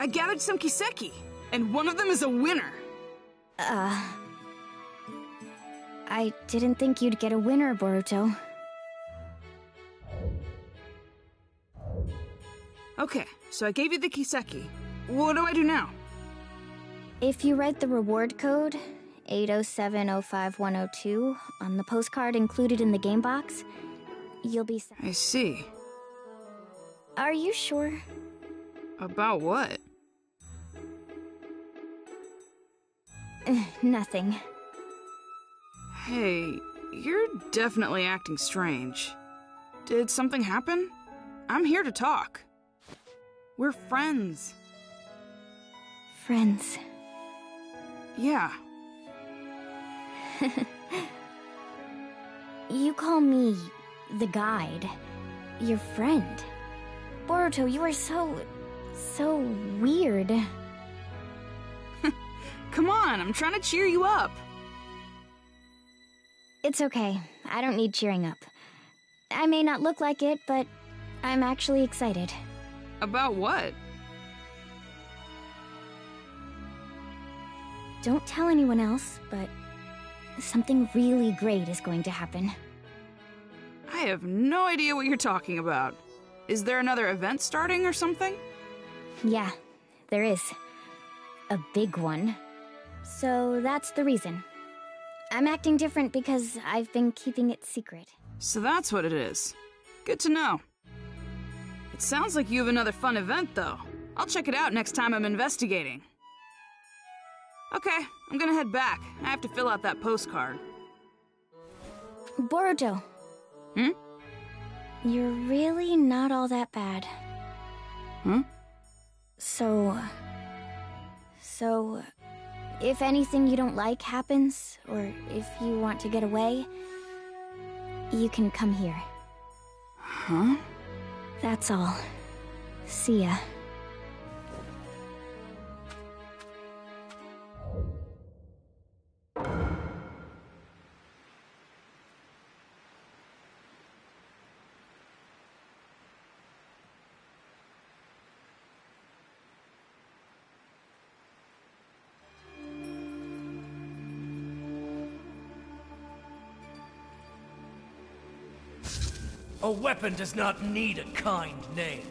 I gathered some kiseki, and one of them is a winner. I didn't think you'd get a winner, Boruto. Okay, so I gave you the kiseki. What do I do now? If you read the reward code, 807051002, on the postcard included in the game box, you'll be set. I see. Are you sure? About what? Nothing. Hey, you're definitely acting strange. Did something happen? I'm here to talk. We're friends. Friends. Yeah. You call me the guide. Your friend. Boruto, you are so weird. Come on, I'm trying to cheer you up. It's okay. I don't need cheering up. I may not look like it, but I'm actually excited. About what? Don't tell anyone else, but something really great is going to happen. I have no idea what you're talking about. Is there another event starting or something? Yeah, there is. A big one. So that's the reason. I'm acting different because I've been keeping it secret. So that's what it is. Good to know. It sounds like you have another fun event, though. I'll check it out next time I'm investigating. Okay, I'm gonna head back. I have to fill out that postcard. Boruto. Hmm? You're really not all that bad. Hmm? So, if anything you don't like happens, or if you want to get away, you can come here. Huh? That's all. See ya. A weapon does not need a kind name.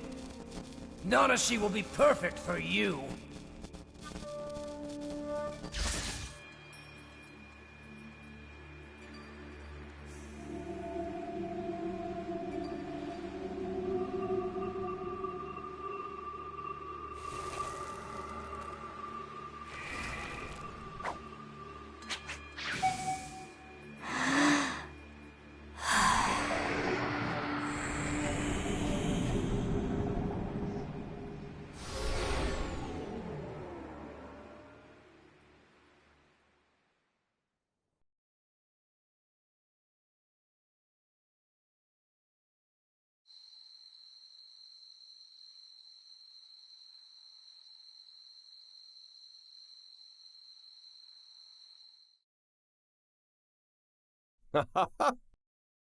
Nanashi will be perfect for you.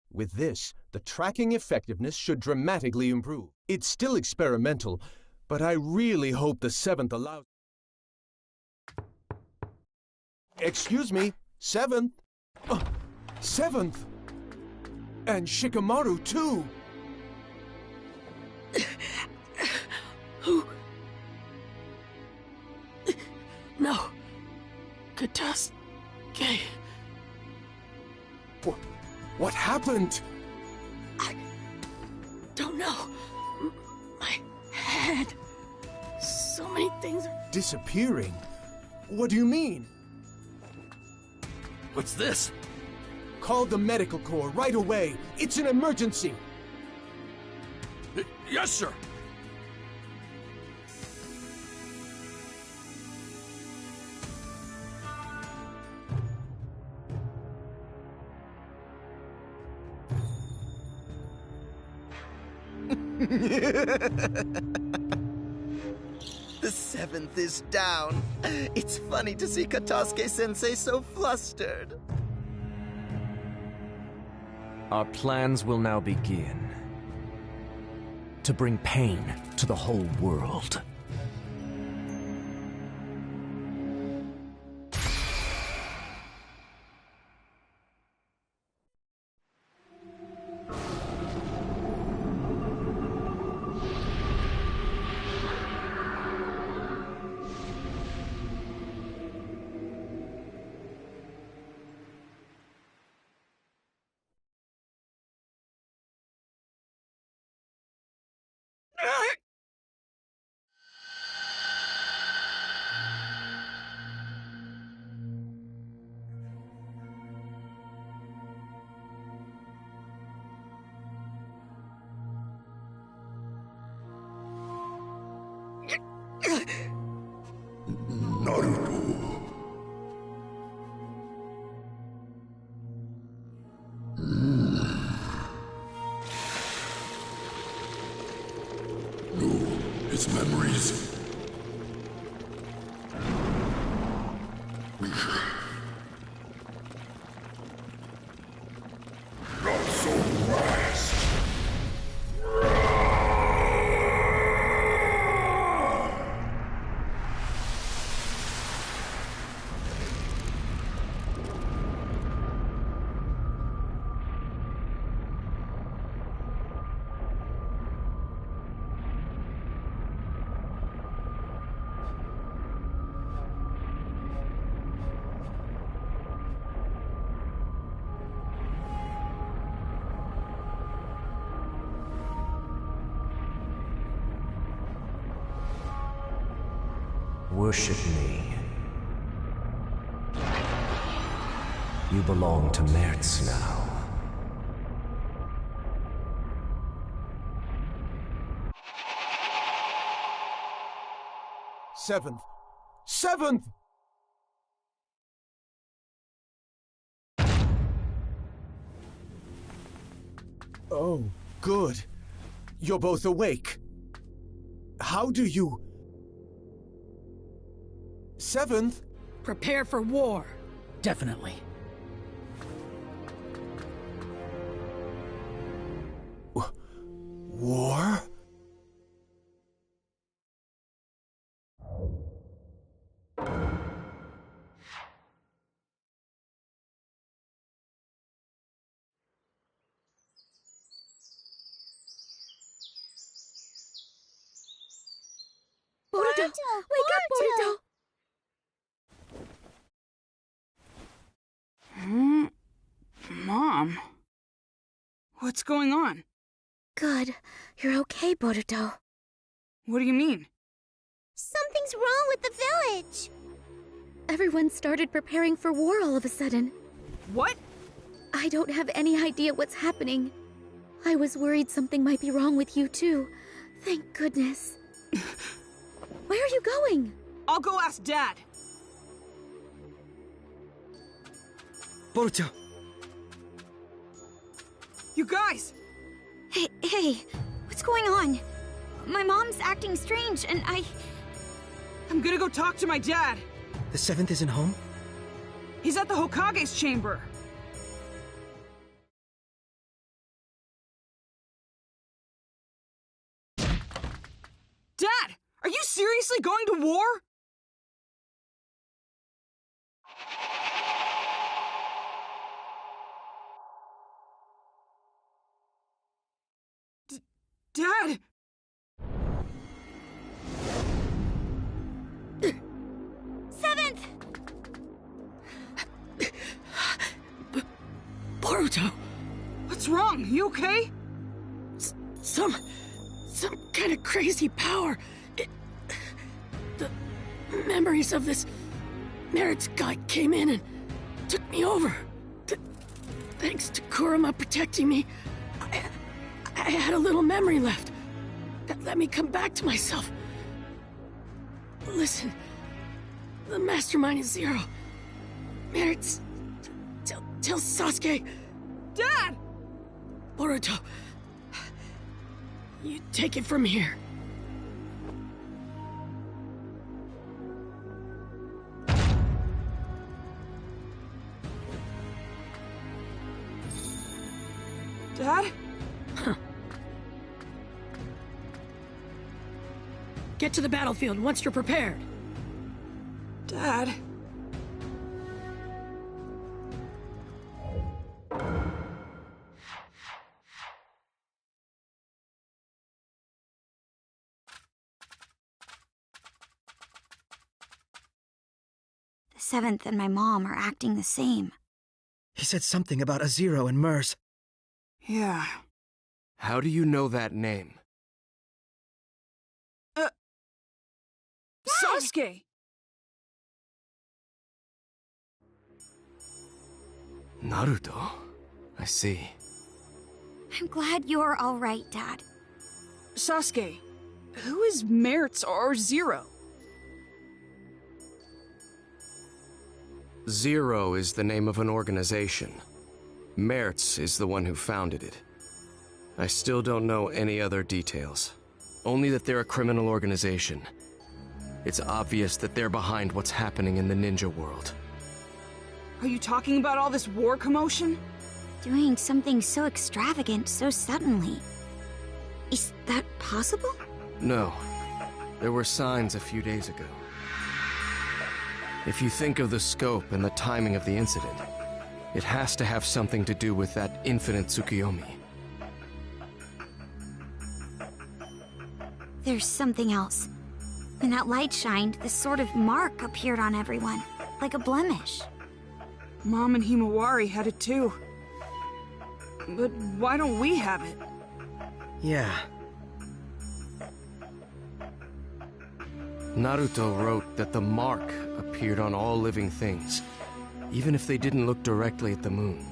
With this, the tracking effectiveness should dramatically improve. It's still experimental, but I really hope the 7th allows... Excuse me, 7th? 7th? And Shikamaru, too! Who? No. Katasuke. What happened? I don't know. My head. So many things are... Disappearing? What do you mean? What's this? Call the medical corps right away. It's an emergency. Yes, sir. The 7th is down. It's funny to see Katasuke-sensei so flustered. Our plans will now begin. To bring pain to the whole world. Naruto. No, it's memories. Not so fast. Worship me. You belong to Mertz now. Seventh! Seventh! Oh, good. You're both awake. How do you... Seventh? Prepare for war. Definitely. War? Boruto! Wake up, Boruto! Mom? What's going on? Good. You're okay, Boruto. What do you mean? Something's wrong with the village! Everyone started preparing for war all of a sudden. What? I don't have any idea what's happening. I was worried something might be wrong with you, too. Thank goodness. Where are you going? I'll go ask Dad. Boruto! You guys! Hey, what's going on? My mom's acting strange, and I'm gonna go talk to my dad. The 7th isn't home? He's at the Hokage's chamber. Dad! Are you seriously going to war? Dad! Seventh! Boruto! What's wrong? You okay? Some kind of crazy power. The memories of this Merit's guy came in and took me over. Thanks to Kurama protecting me, I had a little memory left that let me come back to myself. Listen, the mastermind is Zero. Merit's... Tell Sasuke... Dad! Boruto... You take it from here. Dad? Get to the battlefield once you're prepared. Dad? The Seventh and my mom are acting the same. He said something about a zero and Mers. Yeah. How do you know that name? Sasuke! Naruto? I see. I'm glad you're all right, Dad. Sasuke, who is Mertz or Zero? Zero is the name of an organization. Mertz is the one who founded it. I still don't know any other details. Only that they're a criminal organization. It's obvious that they're behind what's happening in the ninja world. Are you talking about all this war commotion? Doing something so extravagant so suddenly. Is that possible? No. There were signs a few days ago. If you think of the scope and the timing of the incident, it has to have something to do with that infinite Tsukuyomi. There's something else. When that light shined, this sort of mark appeared on everyone, like a blemish. Mom and Himawari had it too. But why don't we have it? Yeah. Naruto wrote that the mark appeared on all living things, even if they didn't look directly at the moon.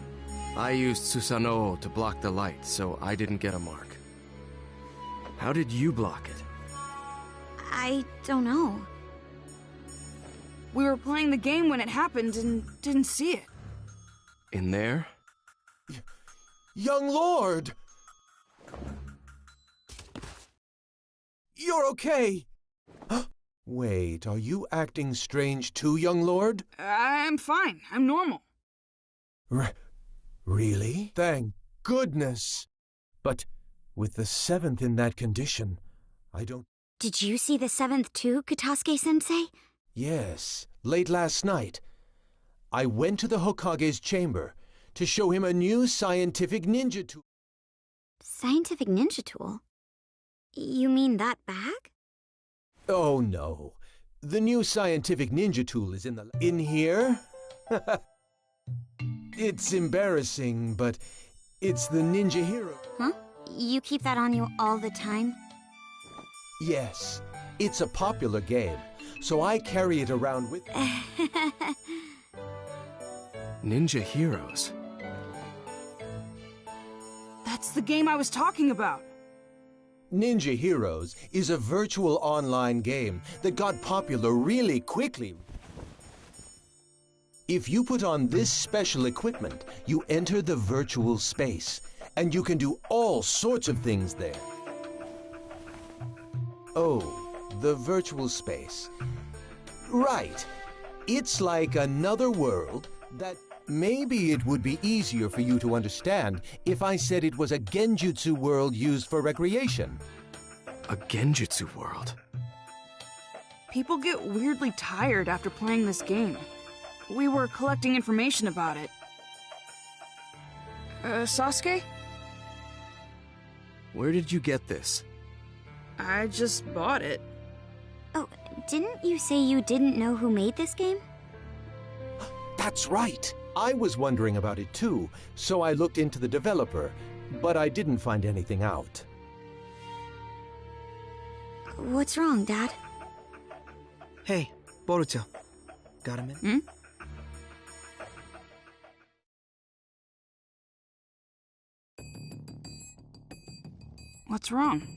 I used Susanoo to block the light, so I didn't get a mark. How did you block it? I don't know. We were playing the game when it happened and didn't see it. In there? Young Lord! You're okay! Wait, are you acting strange too, young lord? I'm fine. I'm normal. Really? Thank goodness! But with the Seventh in that condition, I don't... Did you see the Seventh too, Katasuke-sensei? Yes, late last night. I went to the Hokage's chamber to show him a new scientific ninja tool. Scientific ninja tool? You mean that bag? Oh no. The new scientific ninja tool is in here? It's embarrassing, but it's the Ninja Hero. Huh? You keep that on you all the time? Yes. It's a popular game, so I carry it around with me. Ninja Heroes? That's the game I was talking about. Ninja Heroes is a virtual online game that got popular really quickly. If you put on this special equipment, you enter the virtual space, and you can do all sorts of things there. Oh, the virtual space. Right. It's like another world that maybe it would be easier for you to understand if I said it was a genjutsu world used for recreation. A genjutsu world? People get weirdly tired after playing this game. We were collecting information about it. Sasuke? Where did you get this? I just bought it. Oh, didn't you say you didn't know who made this game? That's right. I was wondering about it too, so I looked into the developer, but I didn't find anything out. What's wrong, Dad? Hey, Boruto. Got a minute? What's wrong?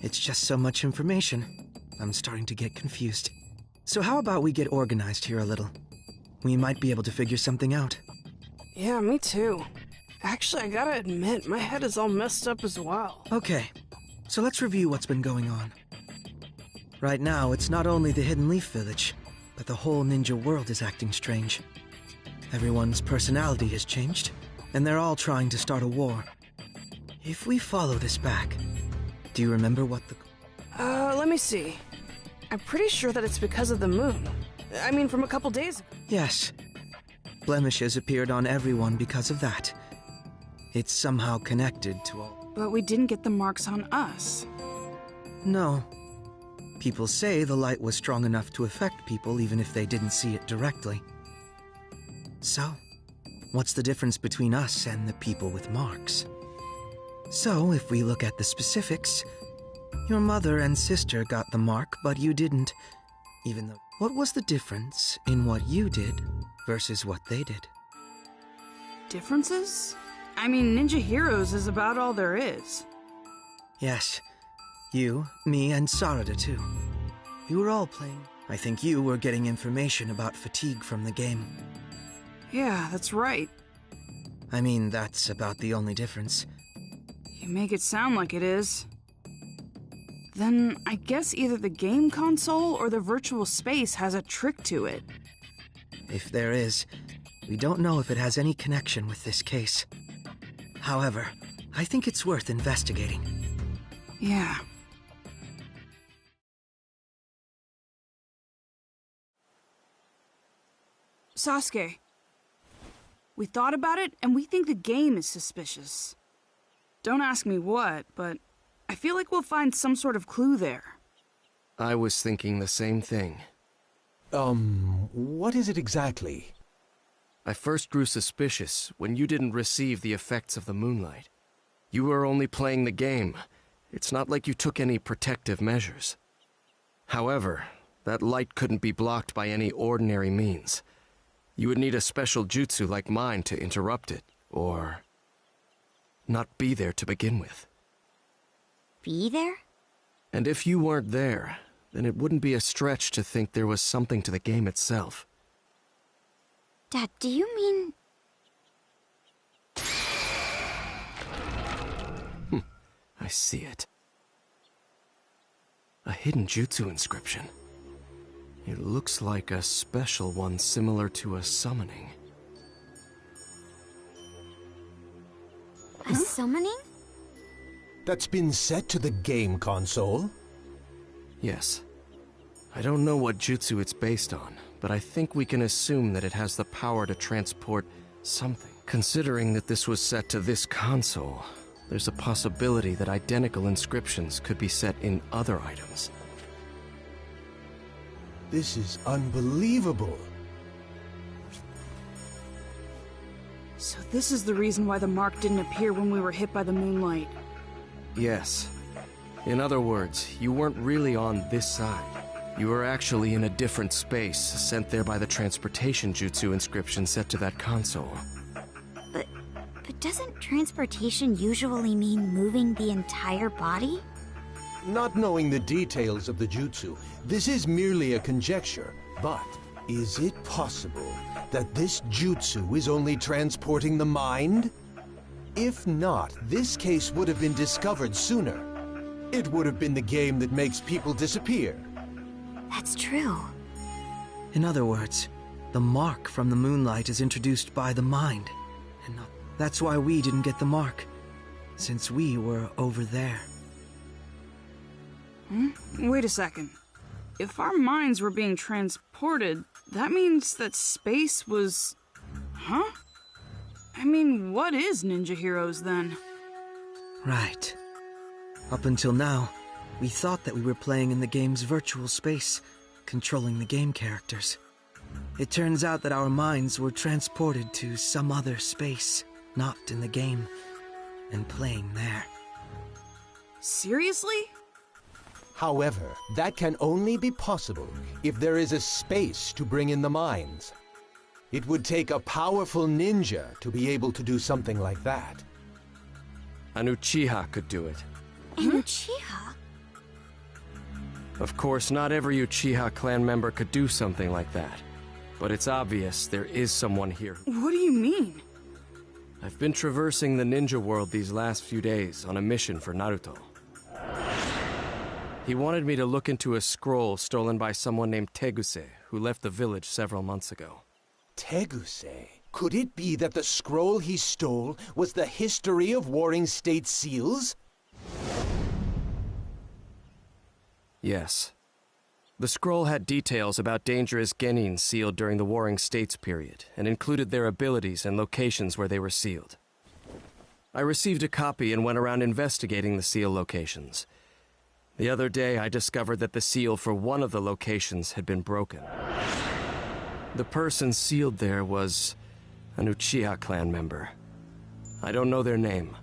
It's just so much information. I'm starting to get confused. So how about we get organized here a little? We might be able to figure something out. Yeah, me too. Actually, I gotta admit, my head is all messed up as well. Okay, So let's review what's been going on. Right now, it's not only the Hidden Leaf Village, but the whole ninja world is acting strange. Everyone's personality has changed, and they're all trying to start a war. If we follow this back, do you remember what the... Let me see. I'm pretty sure that it's because of the moon. I mean, from a couple days ago. Yes. Blemishes appeared on everyone because of that. It's somehow connected to all... But we didn't get the marks on us. No. People say the light was strong enough to affect people even if they didn't see it directly. So, what's the difference between us and the people with marks? So, if we look at the specifics, your mother and sister got the mark, but you didn't. Even though... What was the difference in what you did versus what they did? Differences? I mean, Ninja Heroes is about all there is. Yes. You, me, and Sarada too. We were all playing. I think you were getting information about fatigue from the game. Yeah, that's right. I mean, that's about the only difference. You make it sound like it is. Then I guess either the game console or the virtual space has a trick to it. If there is, we don't know if it has any connection with this case. However, I think it's worth investigating. Yeah. Sasuke. We thought about it, and we think the game is suspicious. Don't ask me what, but I feel like we'll find some sort of clue there. I was thinking the same thing. What is it exactly? I first grew suspicious when you didn't receive the effects of the moonlight. You were only playing the game. It's not like you took any protective measures. However, that light couldn't be blocked by any ordinary means. You would need a special jutsu like mine to interrupt it, or not be there to begin with. Be there? And if you weren't there, then it wouldn't be a stretch to think there was something to the game itself. Dad, do you mean... I see it. A hidden jutsu inscription. It looks like a special one similar to a summoning. A summoning? That's been set to the game console? Yes. I don't know what jutsu it's based on, but I think we can assume that it has the power to transport something. Considering that this was set to this console, there's a possibility that identical inscriptions could be set in other items. This is unbelievable. So this is the reason why the mark didn't appear when we were hit by the moonlight. Yes. In other words, you weren't really on this side. You were actually in a different space, sent there by the transportation jutsu inscription set to that console. But doesn't transportation usually mean moving the entire body? Not knowing the details of the jutsu, this is merely a conjecture, but is it possible that this jutsu is only transporting the mind? If not, this case would have been discovered sooner. It would have been the game that makes people disappear. That's true. In other words, the mark from the moonlight is introduced by the mind. And that's why we didn't get the mark, since we were over there. Wait a second. If our minds were being transported, that means that space was... Huh? I mean, what is Ninja Heroes then? Right. Up until now, we thought that we were playing in the game's virtual space, controlling the game characters. It turns out that our minds were transported to some other space, not in the game, and playing there. Seriously? However, that can only be possible if there is a space to bring in the minds. It would take a powerful ninja to be able to do something like that. An Uchiha could do it. An Uchiha? Of course, not every Uchiha clan member could do something like that. But it's obvious there is someone here. What do you mean? I've been traversing the ninja world these last few days on a mission for Naruto. He wanted me to look into a scroll stolen by someone named Teguse, who left the village several months ago. Teguse? Could it be that the scroll he stole was the history of Warring State seals? Yes. The scroll had details about dangerous genins sealed during the Warring States period, and included their abilities and locations where they were sealed. I received a copy and went around investigating the seal locations. The other day, I discovered that the seal for one of the locations had been broken. The person sealed there was an Uchiha clan member. I don't know their name.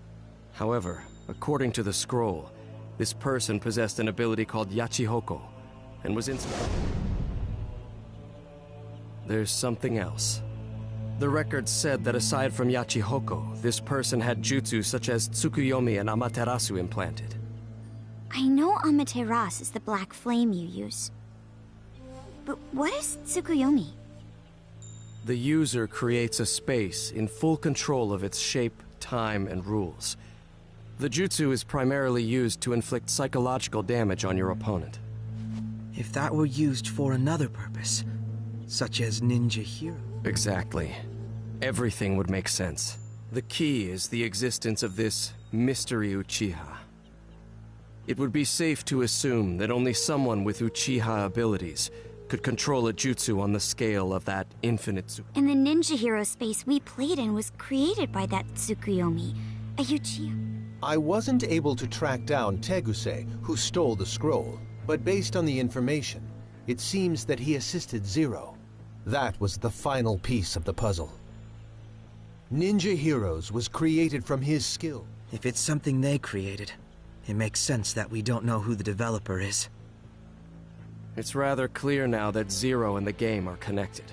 However, according to the scroll, this person possessed an ability called Yachihoko, and was There's something else. The record said that aside from Yachihoko, this person had jutsu such as Tsukuyomi and Amaterasu implanted. I know Amaterasu is the black flame you use. But what is Tsukuyomi? The user creates a space in full control of its shape, time, and rules. The jutsu is primarily used to inflict psychological damage on your opponent. If that were used for another purpose, such as ninja hero. Exactly. Everything would make sense. The key is the existence of this mystery Uchiha. It would be safe to assume that only someone with Uchiha abilities could control a jutsu on the scale of that infinite And the ninja hero space we played in was created by that Tsukuyomi, a Uchiha. I wasn't able to track down Teguse, who stole the scroll, but based on the information, it seems that he assisted Zero. That was the final piece of the puzzle. Ninja Heroes was created from his skill. If it's something they created, it makes sense that we don't know who the developer is. It's rather clear now that Zero and the game are connected.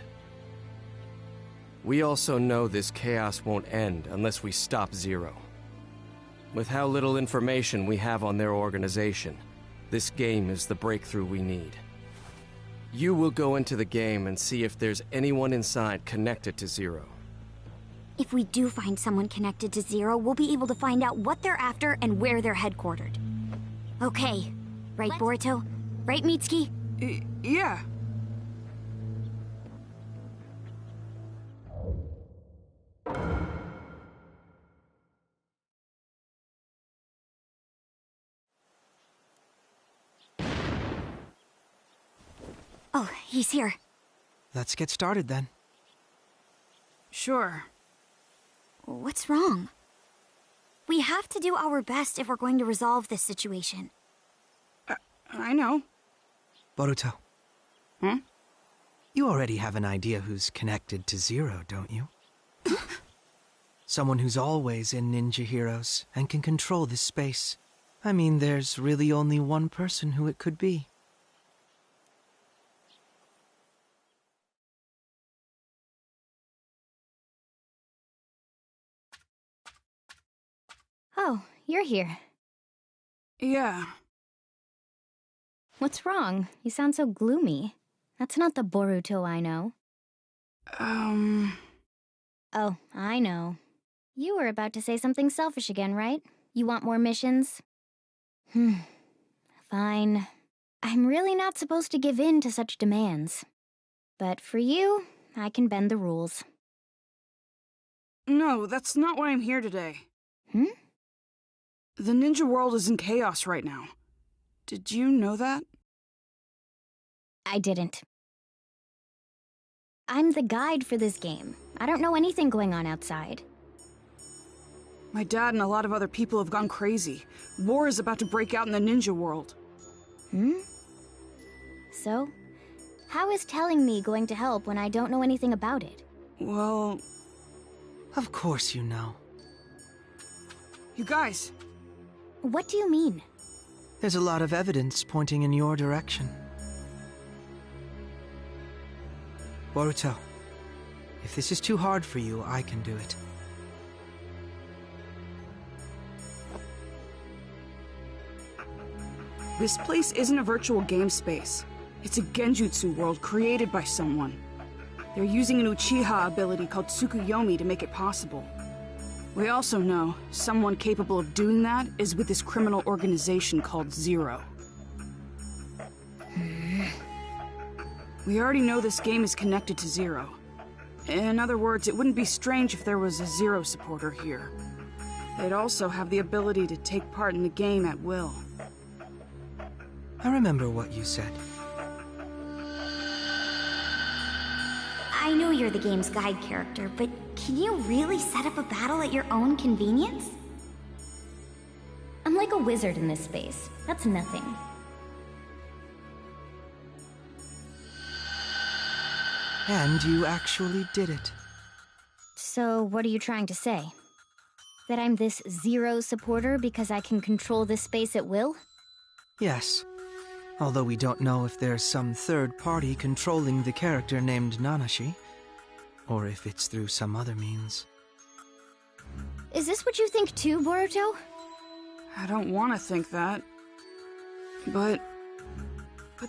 We also know this chaos won't end unless we stop Zero. With how little information we have on their organization, this game is the breakthrough we need. You will go into the game and see if there's anyone inside connected to Zero. If we do find someone connected to Zero, we'll be able to find out what they're after and where they're headquartered. Okay. Right, Boruto? Right, Mitsuki? Yeah. Oh, he's here. Let's get started then. Sure. What's wrong? We have to do our best if we're going to resolve this situation. I know. Boruto. Hmm? You already have an idea who's connected to Zero, don't you? Someone who's always in Ninja Heroes and can control this space. I mean, there's really only one person who it could be. Oh, you're here. Yeah. What's wrong? You sound so gloomy. That's not the Boruto I know. Oh, I know. You were about to say something selfish again, right? You want more missions? Fine. I'm really not supposed to give in to such demands. But for you, I can bend the rules. No, that's not why I'm here today. The ninja world is in chaos right now. Did you know that? I didn't. I'm the guide for this game. I don't know anything going on outside. My dad and a lot of other people have gone crazy. War is about to break out in the ninja world. So, how is telling me going to help when I don't know anything about it? Well... Of course you know. You guys... What do you mean? There's a lot of evidence pointing in your direction. Boruto, if this is too hard for you, I can do it. This place isn't a virtual game space. It's a genjutsu world created by someone. They're using an Uchiha ability called Tsukuyomi to make it possible. We also know someone capable of doing that is with this criminal organization called Zero. We already know this game is connected to Zero. In other words, it wouldn't be strange if there was a Zero supporter here. They'd also have the ability to take part in the game at will. I remember what you said. I know you're the game's guide character, but can you really set up a battle at your own convenience? I'm like a wizard in this space. That's nothing. And you actually did it. So, what are you trying to say? That I'm this Zero supporter because I can control this space at will? Yes. Although we don't know if there's some third party controlling the character named Nanashi, or if it's through some other means. Is this what you think too, Boruto? I don't want to think that. But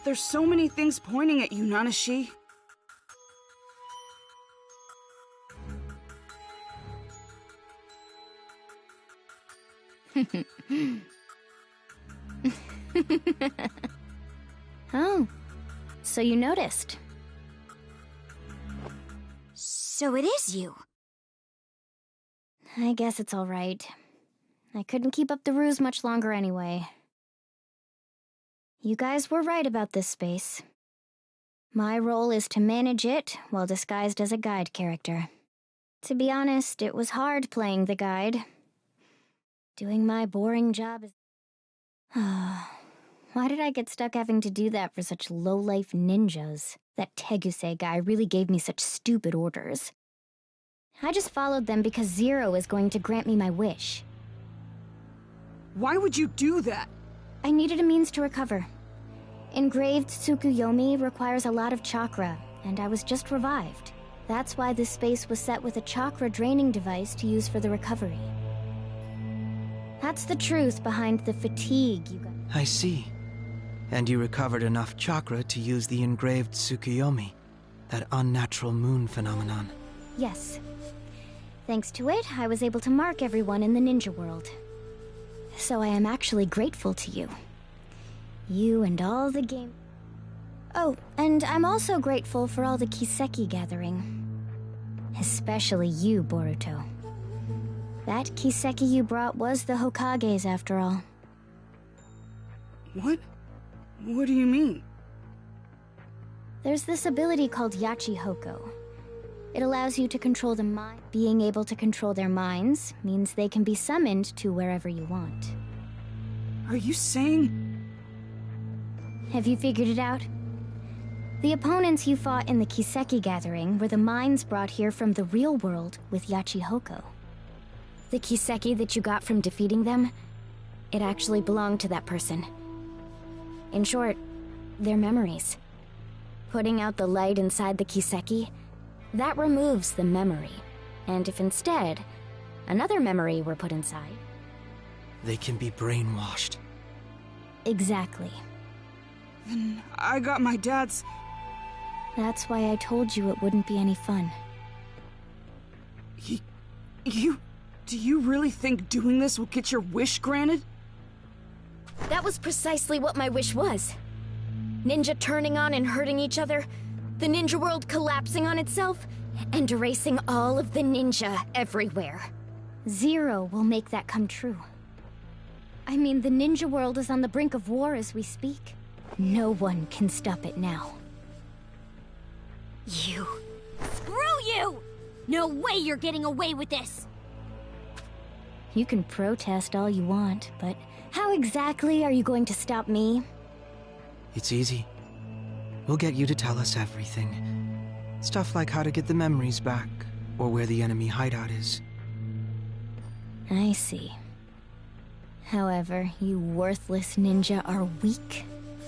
there's so many things pointing at you, Nanashi. Oh, so you noticed. So it is you. I guess it's all right. I couldn't keep up the ruse much longer anyway. You guys were right about this space. My role is to manage it while disguised as a guide character. To be honest, it was hard playing the guide. Doing my boring job is... Why did I get stuck having to do that for such low-life ninjas? That Teguse guy really gave me such stupid orders. I just followed them because Zero is going to grant me my wish. Why would you do that? I needed a means to recover. Engraved Tsukuyomi requires a lot of chakra, and I was just revived. That's why this space was set with a chakra draining device to use for the recovery. That's the truth behind the fatigue you got. I see. And you recovered enough chakra to use the engraved Tsukuyomi, that unnatural moon phenomenon. Yes. Thanks to it, I was able to mark everyone in the ninja world. So I am actually grateful to you. You and all the game... Oh, and I'm also grateful for all the Kiseki gathering. Especially you, Boruto. That Kiseki you brought was the Hokage's after all. What? What do you mean? There's this ability called Yachi Hoko. It allows you to control the mind. Being able to control their minds means they can be summoned to wherever you want. Are you saying... Have you figured it out? The opponents you fought in the Kiseki gathering were the minds brought here from the real world with Yachi Hoko. The Kiseki that you got from defeating them, it actually belonged to that person. In short, their memories. Putting out the light inside the Kiseki, that removes the memory. And if instead, another memory were put inside... They can be brainwashed. Exactly. Then I got my dad's... That's why I told you it wouldn't be any fun. Do you really think doing this will get your wish granted? That was precisely what my wish was. Ninja turning on and hurting each other, the ninja world collapsing on itself, and erasing all of the ninja everywhere. Zero will make that come true. I mean, the ninja world is on the brink of war as we speak. No one can stop it now. You. Screw you! No way you're getting away with this! You can protest all you want, but how exactly are you going to stop me? It's easy. We'll get you to tell us everything. Stuff like how to get the memories back, or where the enemy hideout is. I see. However, you worthless ninja are weak,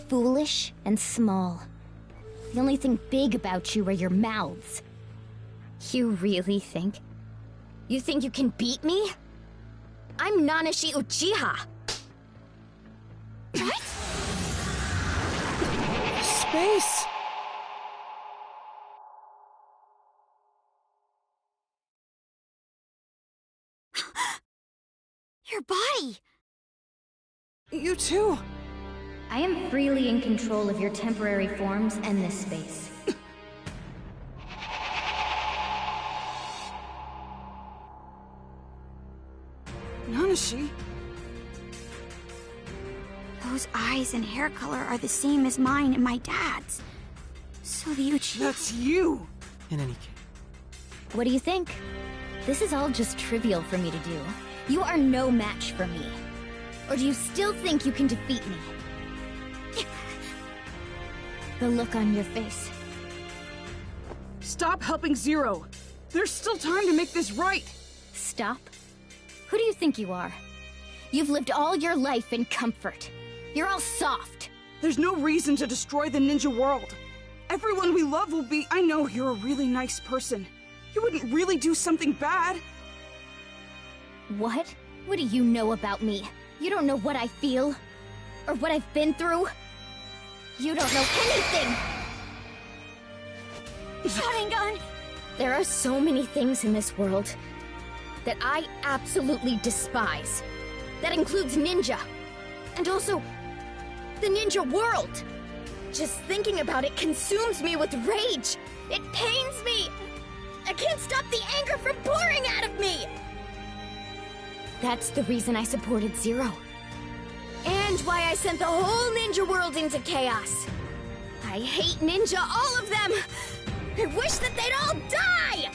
foolish, and small. The only thing big about you are your mouths. You really think? You think you can beat me? I'm Nanashi Uchiha! What? Space! Your body! You too! I am freely in control of your temporary forms and this space. Nanashi? Those eyes and hair color are the same as mine and my dad's. So the Uchiha... That's you! In any case. What do you think? This is all just trivial for me to do. You are no match for me. Or do you still think you can defeat me? The look on your face. Stop helping Zero! There's still time to make this right! Stop? Who do you think you are? You've lived all your life in comfort. You're all soft. There's no reason to destroy the ninja world. Everyone we love will be... I know you're a really nice person. You wouldn't really do something bad. What? What do you know about me? You don't know what I feel? Or what I've been through? You don't know anything! Sharingan! There are so many things in this world that I absolutely despise. That includes ninja. And also, the ninja world. Just thinking about it consumes me with rage. It pains me. I can't stop the anger from pouring out of me. That's the reason I supported Zero. And why I sent the whole ninja world into chaos. I hate ninja, all of them. I wish that they'd all die.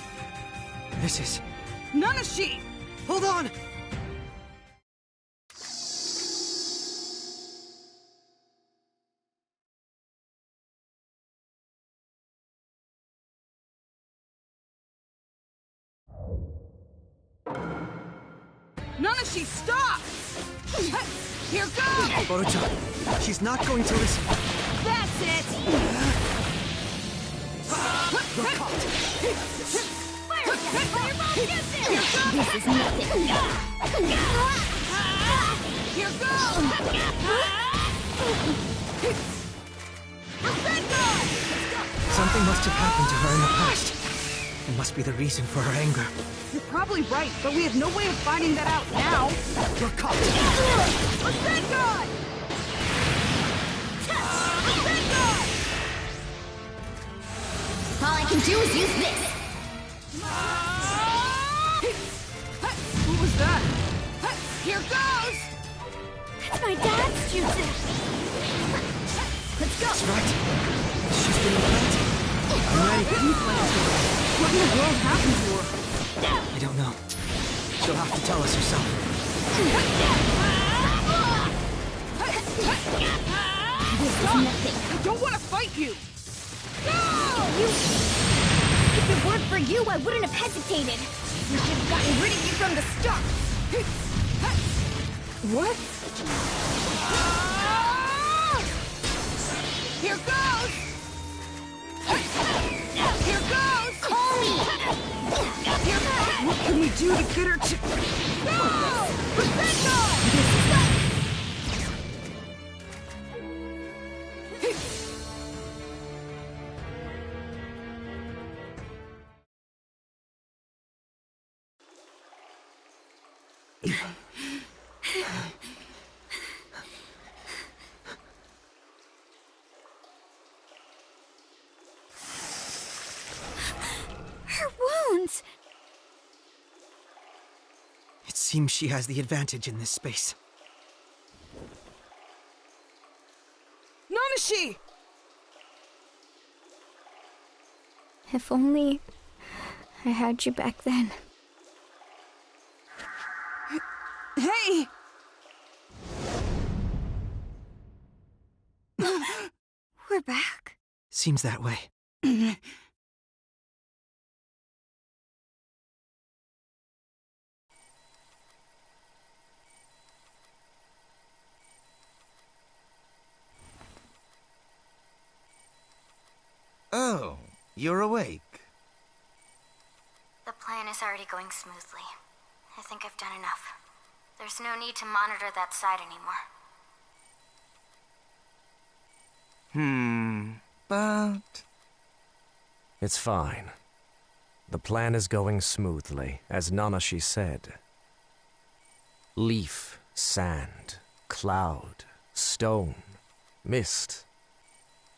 This is... Nanashi! Hold on! Nanashi, stop! Here goes! Boruto, she's not going to listen. That's it! You're caught. This is nothing. Here goes! Something must have happened to her in the past. It must be the reason for her anger. You're probably right, but we have no way of finding that out now. You're caught. Rasengan! Rasengan! All I can do is use this. What was that? Here goes! That's my dad's jutsu! Let's go! That's right. She's been implanted. I'm ready. What in the world happened to her? I don't know. She'll have to tell us herself. This is nothing. I don't want to fight you! If it weren't for you, I wouldn't have hesitated. We should have gotten rid of you from the start. What? Here goes! Here goes! Call me! Here goes! What can we do to get her to... No! Rasengan! Her wounds! It seems she has the advantage in this space. Nanashi! If only I had you back then. Hey! We're back. Seems that way. Oh, you're awake. The plan is already going smoothly. I think I've done enough. There's no need to monitor that side anymore. But... It's fine. The plan is going smoothly, as Nanashi said. Leaf, sand, cloud, stone, mist.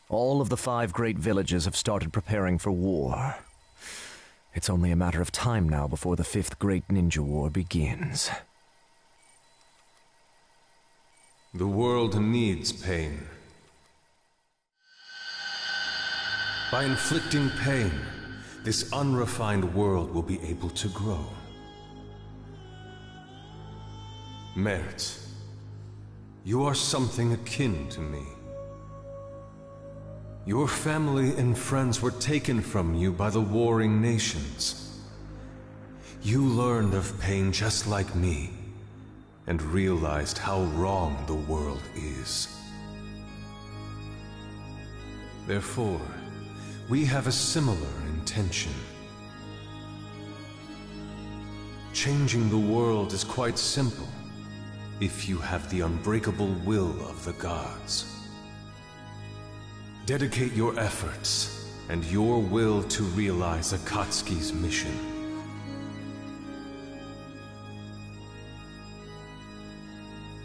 All of the 5 great villages have started preparing for war. It's only a matter of time now before the 5th Great Ninja War begins. The world needs pain. By inflicting pain, this unrefined world will be able to grow. Merit, you are something akin to me. Your family and friends were taken from you by the warring nations. You learned of pain just like me, and realized how wrong the world is. Therefore, we have a similar intention. Changing the world is quite simple, if you have the unbreakable will of the gods. Dedicate your efforts and your will to realize Akatsuki's mission.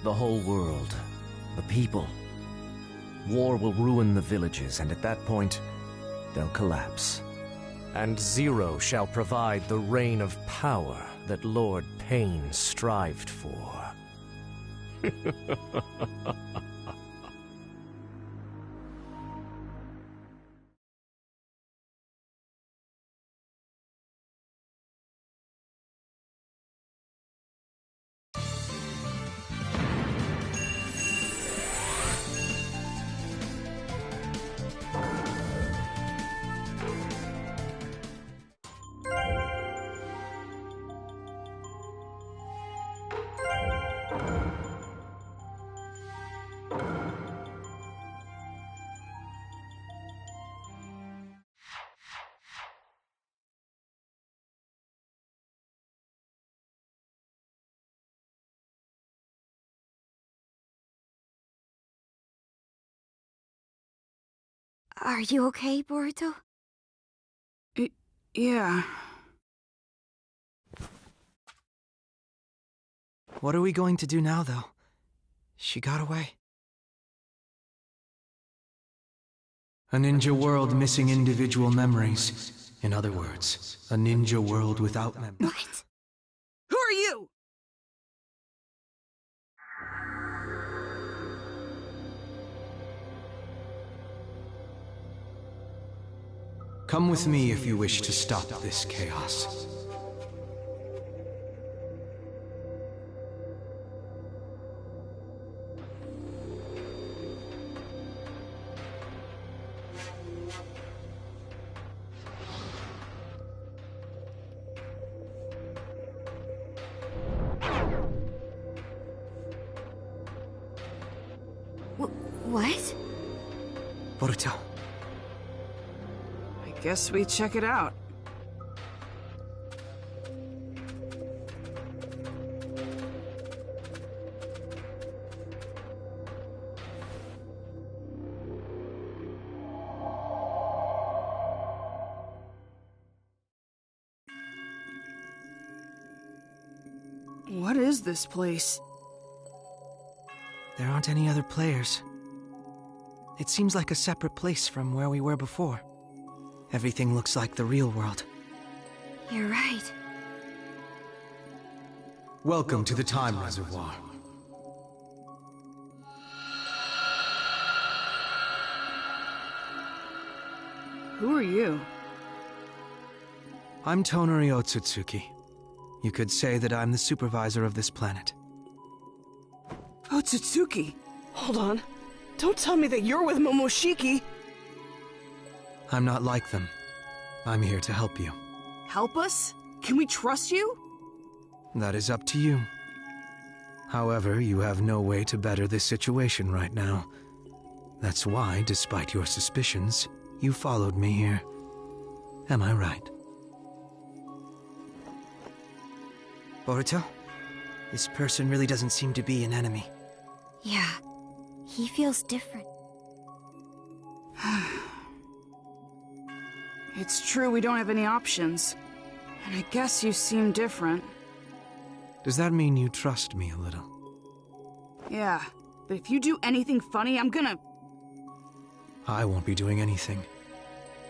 The whole world, the people. War will ruin the villages, and at that point, they'll collapse. And Zero shall provide the reign of power that Lord Pain strived for. Are you okay, Boruto? Yeah. What are we going to do now, though? She got away. A ninja world missing individual memories. In other words, a ninja world without memories. What? Who are you? Come with me if you wish to stop this chaos. What? Boruto. Guess we check it out. What is this place? There aren't any other players. It seems like a separate place from where we were before. Everything looks like the real world. You're right. Welcome to the Time Reservoir. Who are you? I'm Tonari Otsutsuki. You could say that I'm the supervisor of this planet. Otsutsuki? Hold on. Don't tell me that you're with Momoshiki! I'm not like them. I'm here to help you. Help us? Can we trust you? That is up to you. However, you have no way to better this situation right now. That's why, despite your suspicions, you followed me here. Am I right? Boruto? This person really doesn't seem to be an enemy. Yeah, he feels different. It's true we don't have any options. And I guess you seem different. Does that mean you trust me a little? Yeah, but if you do anything funny, I'm gonna... I won't be doing anything.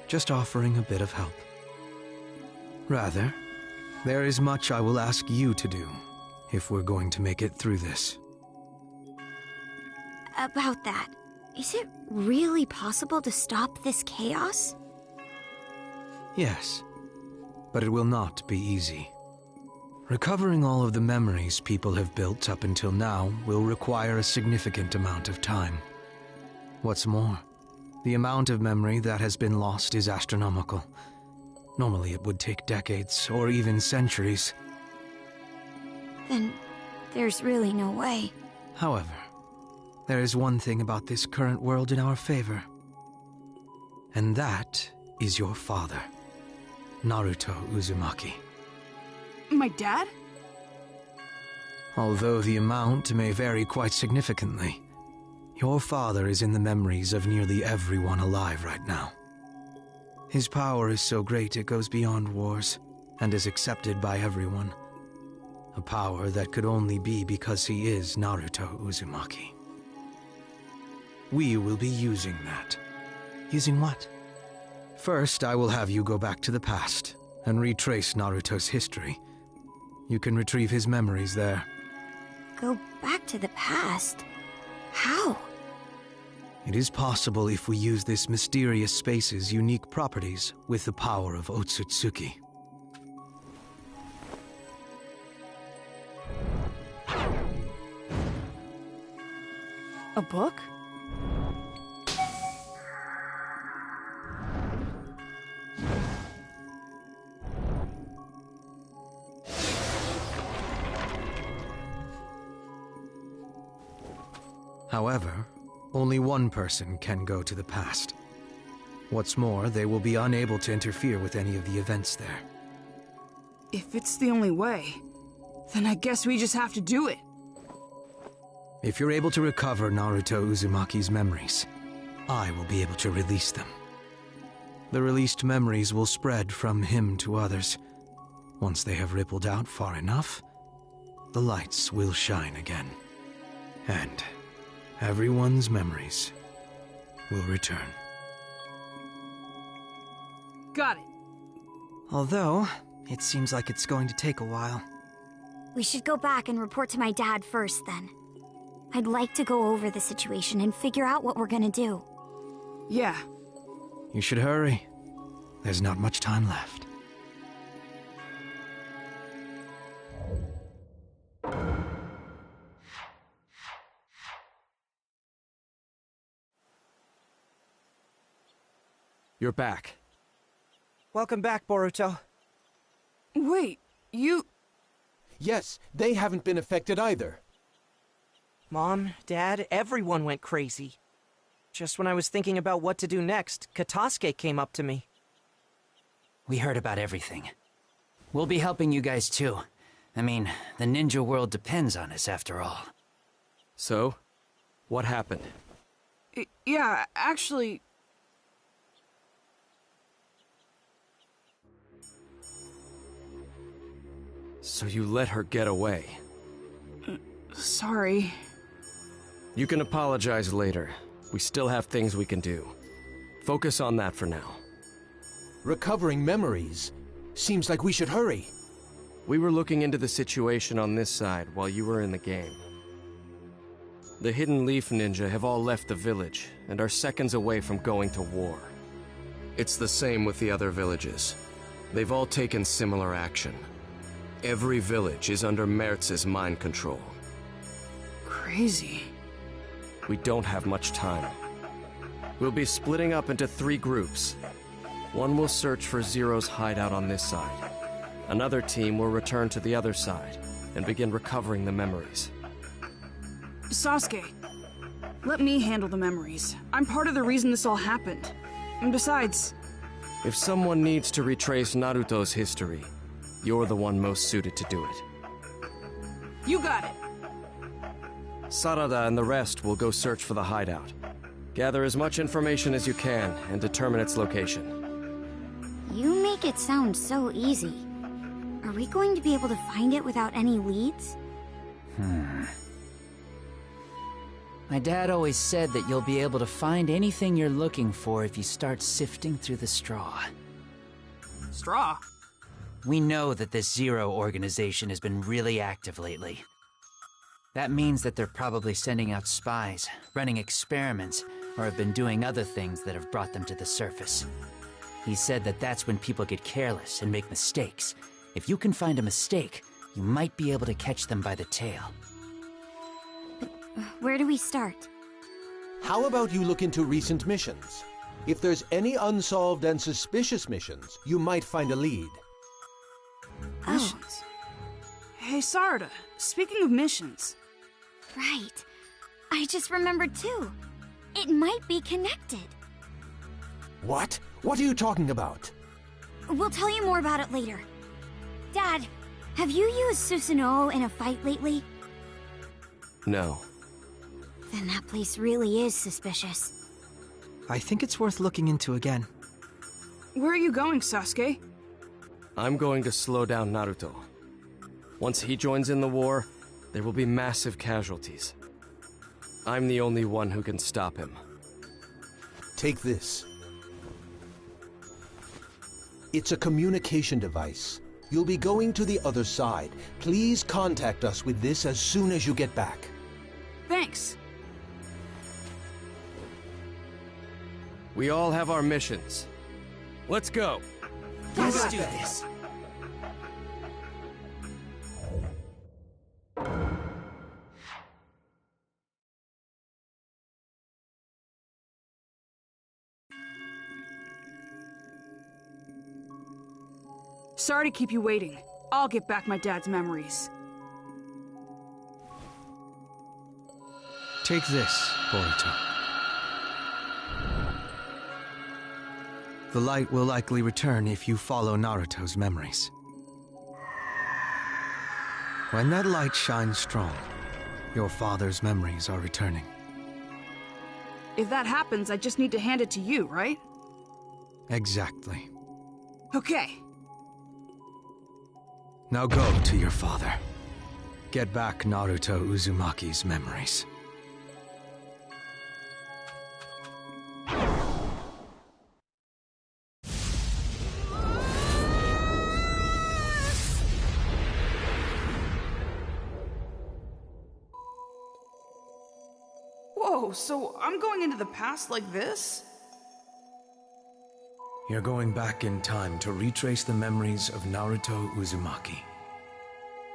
Just offering a bit of help. Rather, there is much I will ask you to do, if we're going to make it through this. about that. Is it really possible to stop this chaos? Yes, but it will not be easy. Recovering all of the memories people have built up until now will require a significant amount of time. What's more, the amount of memory that has been lost is astronomical. Normally it would take decades or even centuries. Then there's really no way. However, there is one thing about this current world in our favor. And that is your father, Naruto Uzumaki. My dad? Although the amount may vary quite significantly, your father is in the memories of nearly everyone alive right now. His power is so great it goes beyond wars, and is accepted by everyone. A power that could only be because he is Naruto Uzumaki. We will be using that. Using what? First, I will have you go back to the past and retrace Naruto's history. You can retrieve his memories there. Go back to the past? How? It is possible if we use this mysterious space's unique properties with the power of Otsutsuki. A book? However, only one person can go to the past. What's more, they will be unable to interfere with any of the events there. If it's the only way, then I guess we just have to do it. If you're able to recover Naruto Uzumaki's memories, I will be able to release them. The released memories will spread from him to others. Once they have rippled out far enough, the lights will shine again. And everyone's memories will return. Got it. Although, it seems like it's going to take a while. We should go back and report to my dad first, then. I'd like to go over the situation and figure out what we're gonna do. Yeah. You should hurry. There's not much time left. You're back. Welcome back, Boruto. Wait, you... Yes, they haven't been affected either. Mom, Dad, everyone went crazy. Just when I was thinking about what to do next, Katasuke came up to me. We heard about everything. We'll be helping you guys too. I mean, the ninja world depends on us after all. So, what happened? Yeah, actually... So you let her get away? Sorry. You can apologize later. We still have things we can do. Focus on that for now. Recovering memories? Seems like we should hurry. We were looking into the situation on this side while you were in the game. The Hidden Leaf Ninja have all left the village and are seconds away from going to war. It's the same with the other villages. They've all taken similar action. Every village is under Mertz's mind control. Crazy. We don't have much time. We'll be splitting up into 3 groups. One will search for Zero's hideout on this side. Another team will return to the other side and begin recovering the memories. Sasuke, let me handle the memories. I'm part of the reason this all happened. And besides... If someone needs to retrace Naruto's history, you're the one most suited to do it. You got it! Sarada and the rest will go search for the hideout. Gather as much information as you can and determine its location. You make it sound so easy. Are we going to be able to find it without any leads? My dad always said that you'll be able to find anything you're looking for if you start sifting through the straw. Straw? We know that this Zero organization has been really active lately. That means that they're probably sending out spies, running experiments, or have been doing other things that have brought them to the surface. He said that that's when people get careless and make mistakes. If you can find a mistake, you might be able to catch them by the tail. Where do we start? How about you look into recent missions? If there's any unsolved and suspicious missions, you might find a lead. Missions? Hey, Sarda, speaking of missions... Right. I just remembered too. It might be connected. What? What are you talking about? We'll tell you more about it later. Dad, have you used Susanoo in a fight lately? No. Then that place really is suspicious. I think it's worth looking into again. Where are you going, Sasuke? I'm going to slow down Naruto. Once he joins in the war, there will be massive casualties. I'm the only one who can stop him. Take this. It's a communication device. You'll be going to the other side. Please contact us with this as soon as you get back. Thanks. We all have our missions. Let's go. Let's do this. Sorry to keep you waiting. I'll get back my dad's memories. Take this, Boruto. The light will likely return if you follow Naruto's memories. When that light shines strong, your father's memories are returning. If that happens, I just need to hand it to you, right? Exactly. Okay. Now go to your father. Get back Naruto Uzumaki's memories. Whoa, so I'm going into the past like this? You're going back in time to retrace the memories of Naruto Uzumaki.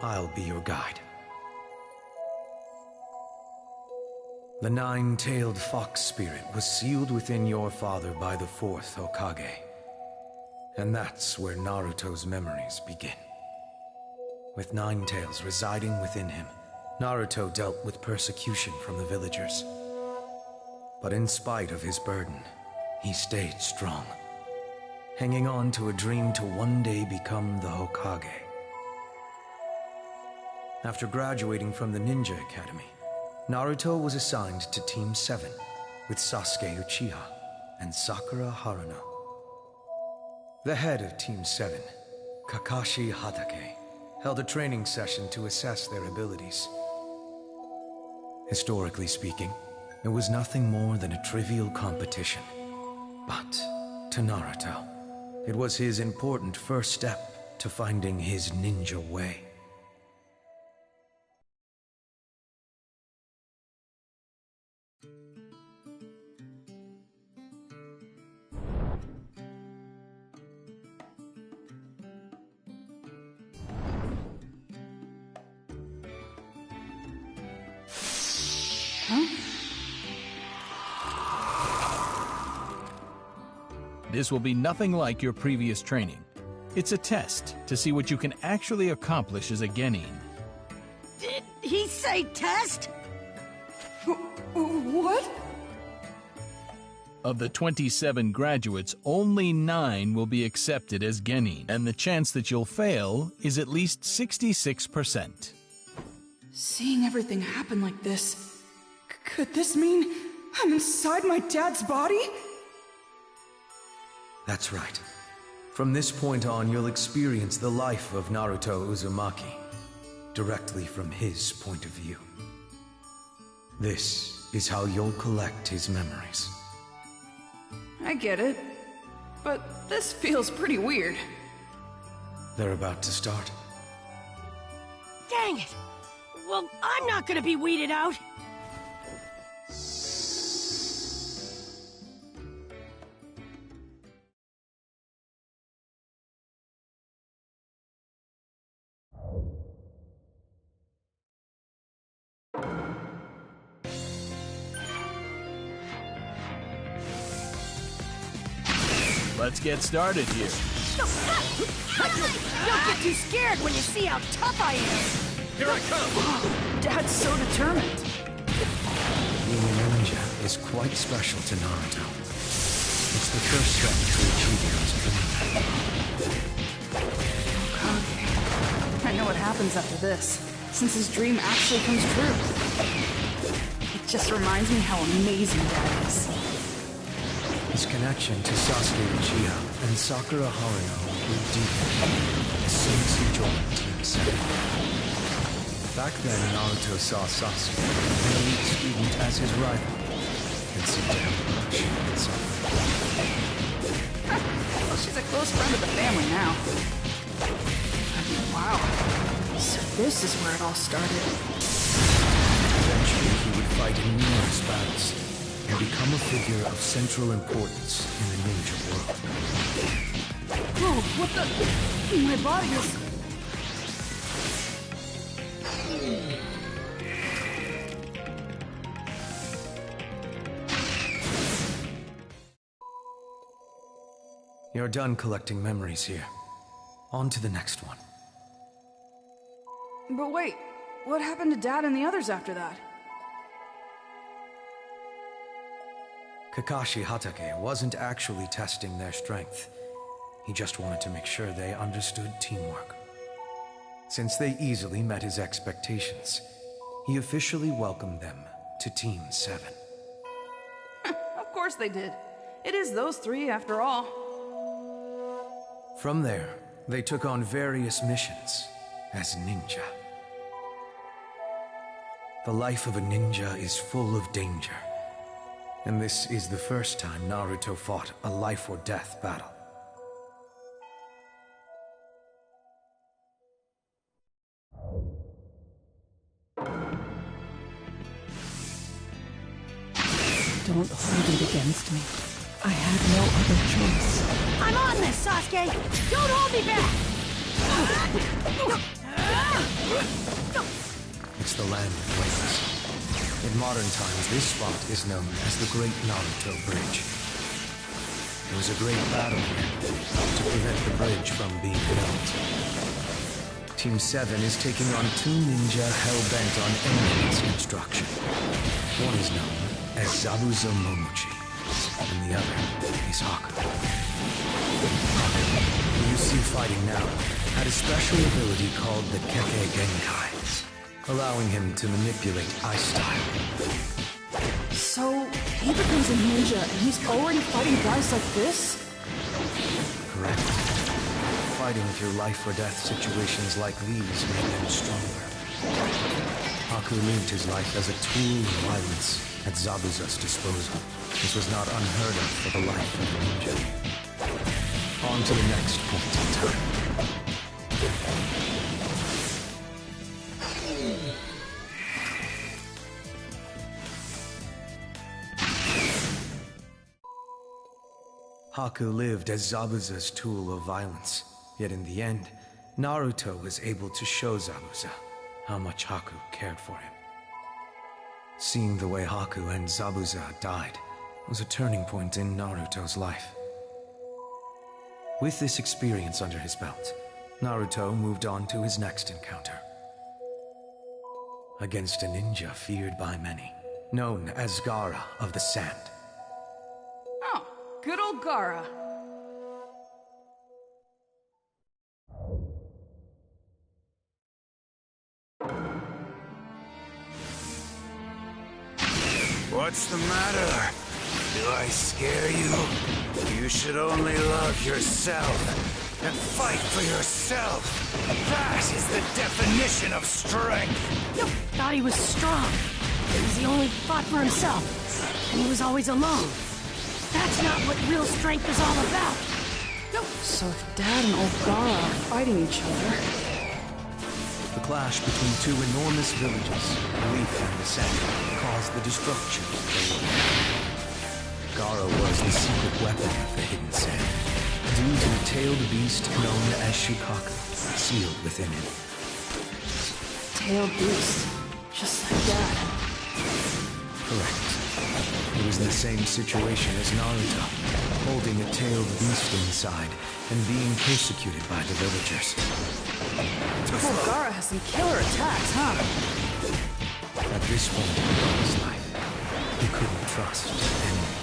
I'll be your guide. The nine-tailed fox spirit was sealed within your father by the fourth Hokage. And that's where Naruto's memories begin. With nine tails residing within him, Naruto dealt with persecution from the villagers. But in spite of his burden, he stayed strong, hanging on to a dream to one day become the Hokage. After graduating from the Ninja Academy, Naruto was assigned to Team 7 with Sasuke Uchiha and Sakura Haruno. The head of Team 7, Kakashi Hatake, held a training session to assess their abilities. Historically speaking, it was nothing more than a trivial competition. But to Naruto, it was his important first step to finding his ninja way. This will be nothing like your previous training. It's a test to see what you can actually accomplish as a genin. Did he say test? What? Of the 27 graduates, only 9 will be accepted as genin, and the chance that you'll fail is at least 66%. Seeing everything happen like this, could this mean I'm inside my dad's body? That's right. From this point on, you'll experience the life of Naruto Uzumaki, directly from his point of view. This is how you'll collect his memories. I get it, but this feels pretty weird. They're about to start. Dang it! Well, I'm not gonna be weeded out. Let's get started here. Don't get too scared when you see how tough I am. Here I come. Dad's so determined. Being a ninja is quite special to Naruto. It's the first step to achieving his dream. Okay. I know what happens after this, since his dream actually comes true. It just reminds me how amazing Dad is. His connection to Sasuke Uchiha and Sakura Haruno grew deeper as soon as he joined Team 7. Back then, Naruto saw Sasuke, an elite student, as his rival, and seemed to have a crush on Sakura. Well, she's a close friend of the family now. Wow. So this is where it all started. Eventually, he would fight in numerous battles and become a figure of central importance in the ninja world. Whoa, what the? My body is... You're done collecting memories here. On to the next one. But wait, what happened to Dad and the others after that? Kakashi Hatake wasn't actually testing their strength. He just wanted to make sure they understood teamwork. Since they easily met his expectations, he officially welcomed them to Team 7. Of course they did. It is those three, after all. From there, they took on various missions as ninja. The life of a ninja is full of danger, and this is the first time Naruto fought a life-or-death battle. Don't hold it against me. I had no other choice. I'm on this, Sasuke! Don't hold me back! It's the land of waves. In modern times, this spot is known as the Great Naruto Bridge. There was a great battle here to prevent the bridge from being built. Team 7 is taking on two ninja hell-bent on ending its construction. One is known as Zabuza Momochi, and the other is Haku. Haku, who you see fighting now, had a special ability called the Kekkei Genkai, allowing him to manipulate ice style. So, he becomes a ninja and he's already fighting guys like this? Correct. Fighting through life-or-death situations like these made him stronger. Haku lived his life as a tool of violence at Zabuza's disposal. This was not unheard of for the life of a ninja. On to the next point in time. Haku lived as Zabuza's tool of violence. Yet in the end, Naruto was able to show Zabuza how much Haku cared for him. Seeing the way Haku and Zabuza died was a turning point in Naruto's life. With this experience under his belt, Naruto moved on to his next encounter. Against a ninja feared by many, known as Gaara of the Sand. Oh, good old Gaara. What's the matter? Do I scare you? You should only love yourself and fight for yourself. That is the definition of strength. You thought he was strong. Because he only fought for himself. And he was always alone. That's not what real strength is all about. So if Dad and old Gaara are fighting each other, The clash between two enormous villages, Leaf and the Sand, caused the destruction of the world. Gara was the secret weapon of the Hidden Sand, due to a tailed beast known as Shukaku, sealed within him. Tailed beast. Just like that. Correct. He was in the same situation as Naruto, holding a tailed beast inside and being persecuted by the villagers. Poor Gara has some killer attacks, huh? At this point in Gara's life, he couldn't trust anyone.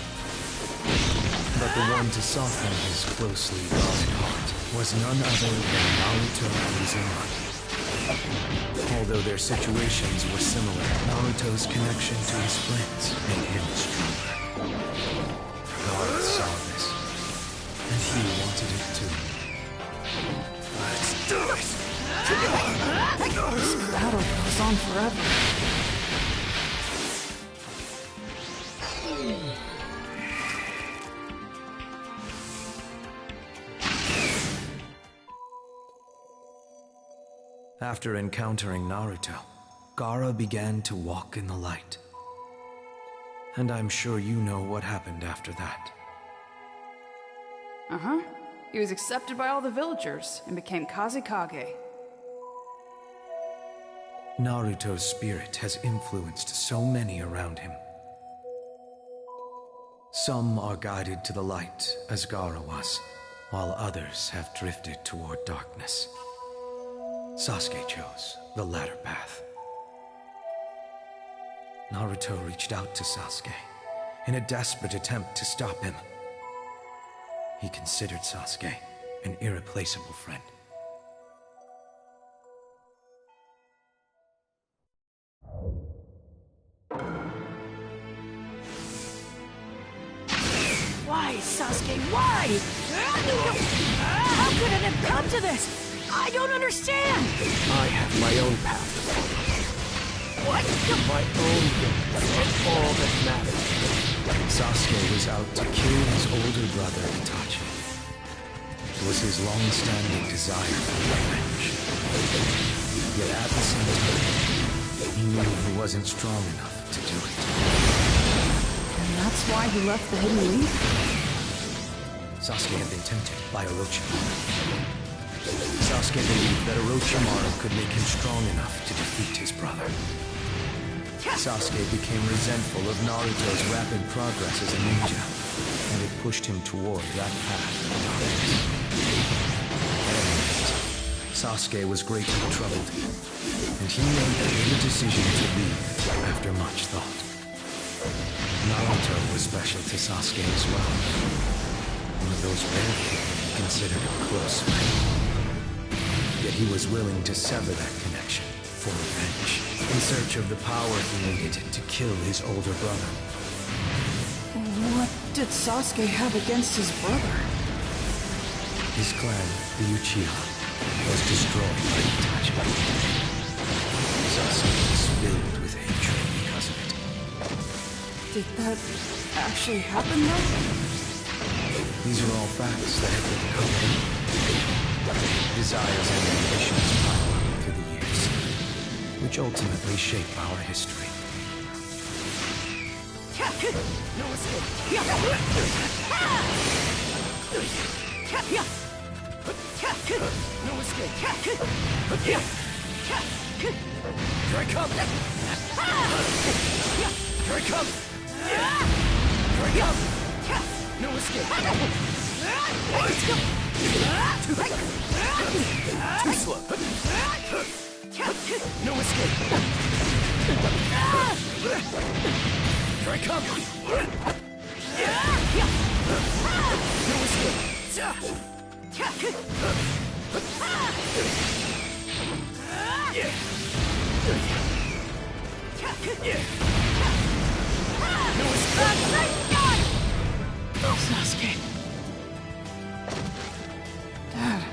But the one to soften his closely guarded heart was none other than Naruto Uzumaki. Although their situations were similar, Naruto's connection to his friends made him stronger. Gara saw this, and he wanted it too. Let's do it! This battle goes on forever. After encountering Naruto, Gara began to walk in the light. And I'm sure you know what happened after that. Uh-huh. He was accepted by all the villagers and became Kazekage. Naruto's spirit has influenced so many around him. Some are guided to the light, as Gara was, while others have drifted toward darkness. Sasuke chose the latter path. Naruto reached out to Sasuke in a desperate attempt to stop him. He considered Sasuke an irreplaceable friend. Why, Sasuke, why? How could it have come to this? I don't understand! I have my own path to follow. What? My own goals are all that matters. Sasuke was out to kill his older brother, Itachi. It was his long-standing desire for revenge. Yet at the same time, he knew he wasn't strong enough to do it. And that's why he left the Hidden Leaf? Sasuke had been tempted by Orochimaru. Sasuke believed that Orochimaru could make him strong enough to defeat his brother. Sasuke became resentful of Naruto's rapid progress as a ninja, and it pushed him toward that path of darkness. Sasuke was greatly troubled, and he made the decision to leave after much thought. Naruto was special to Sasuke as well. One of those rare people considered a close friend. Yet he was willing to sever that connection for revenge, in search of the power he needed to kill his older brother. What did Sasuke have against his brother? His clan, the Uchiha, was destroyed by Itachi. Sasuke was filled with hatred because of it. Did that actually happen, though? These are all facts that have been covered. Desires and ambitions pile up through the years, which ultimately shape our history. No escape. No escape. Here I come! Here I come! Here I come! No escape! Too slow! No escape! Here I come! No escape! No escape! Sasuke. Dad.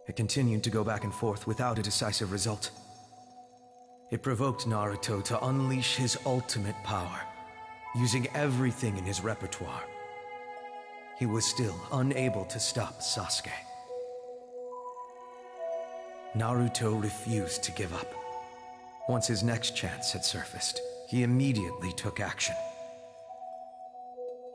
It continued to go back and forth without a decisive result. It provoked Naruto to unleash his ultimate power, using everything in his repertoire. He was still unable to stop Sasuke. Naruto refused to give up. Once his next chance had surfaced, he immediately took action.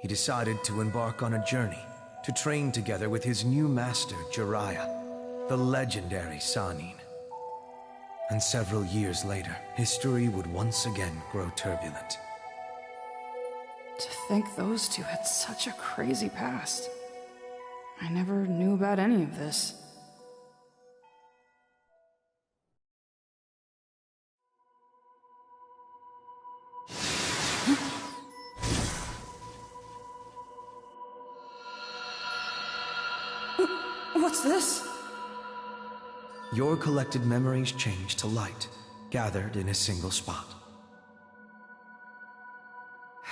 He decided to embark on a journey to train together with his new master, Jiraiya, the legendary Sannin. And several years later, history would once again grow turbulent. To think those two had such a crazy past. I never knew about any of this. What's this? Your collected memories change to light, gathered in a single spot.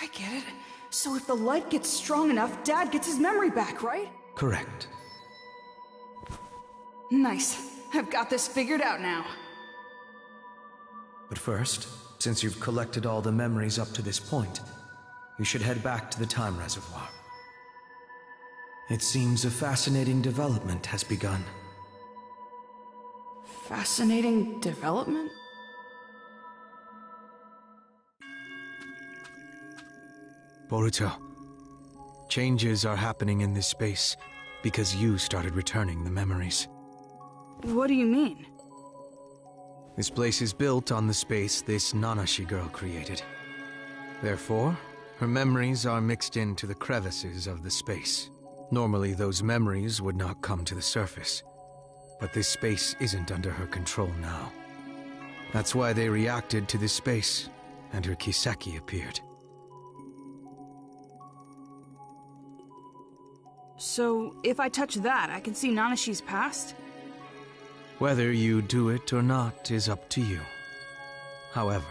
I get it. So if the light gets strong enough, Dad gets his memory back, right? Correct. Nice. I've got this figured out now. But first, since you've collected all the memories up to this point, you should head back to the time reservoir. It seems a fascinating development has begun. Fascinating development? Boruto, changes are happening in this space because you started returning the memories. What do you mean? This place is built on the space this Nanashi girl created. Therefore, her memories are mixed into the crevices of the space. Normally, those memories would not come to the surface, but this space isn't under her control now. That's why they reacted to this space, and her Kiseki appeared. So, if I touch that, I can see Nanashi's past? Whether you do it or not is up to you. However,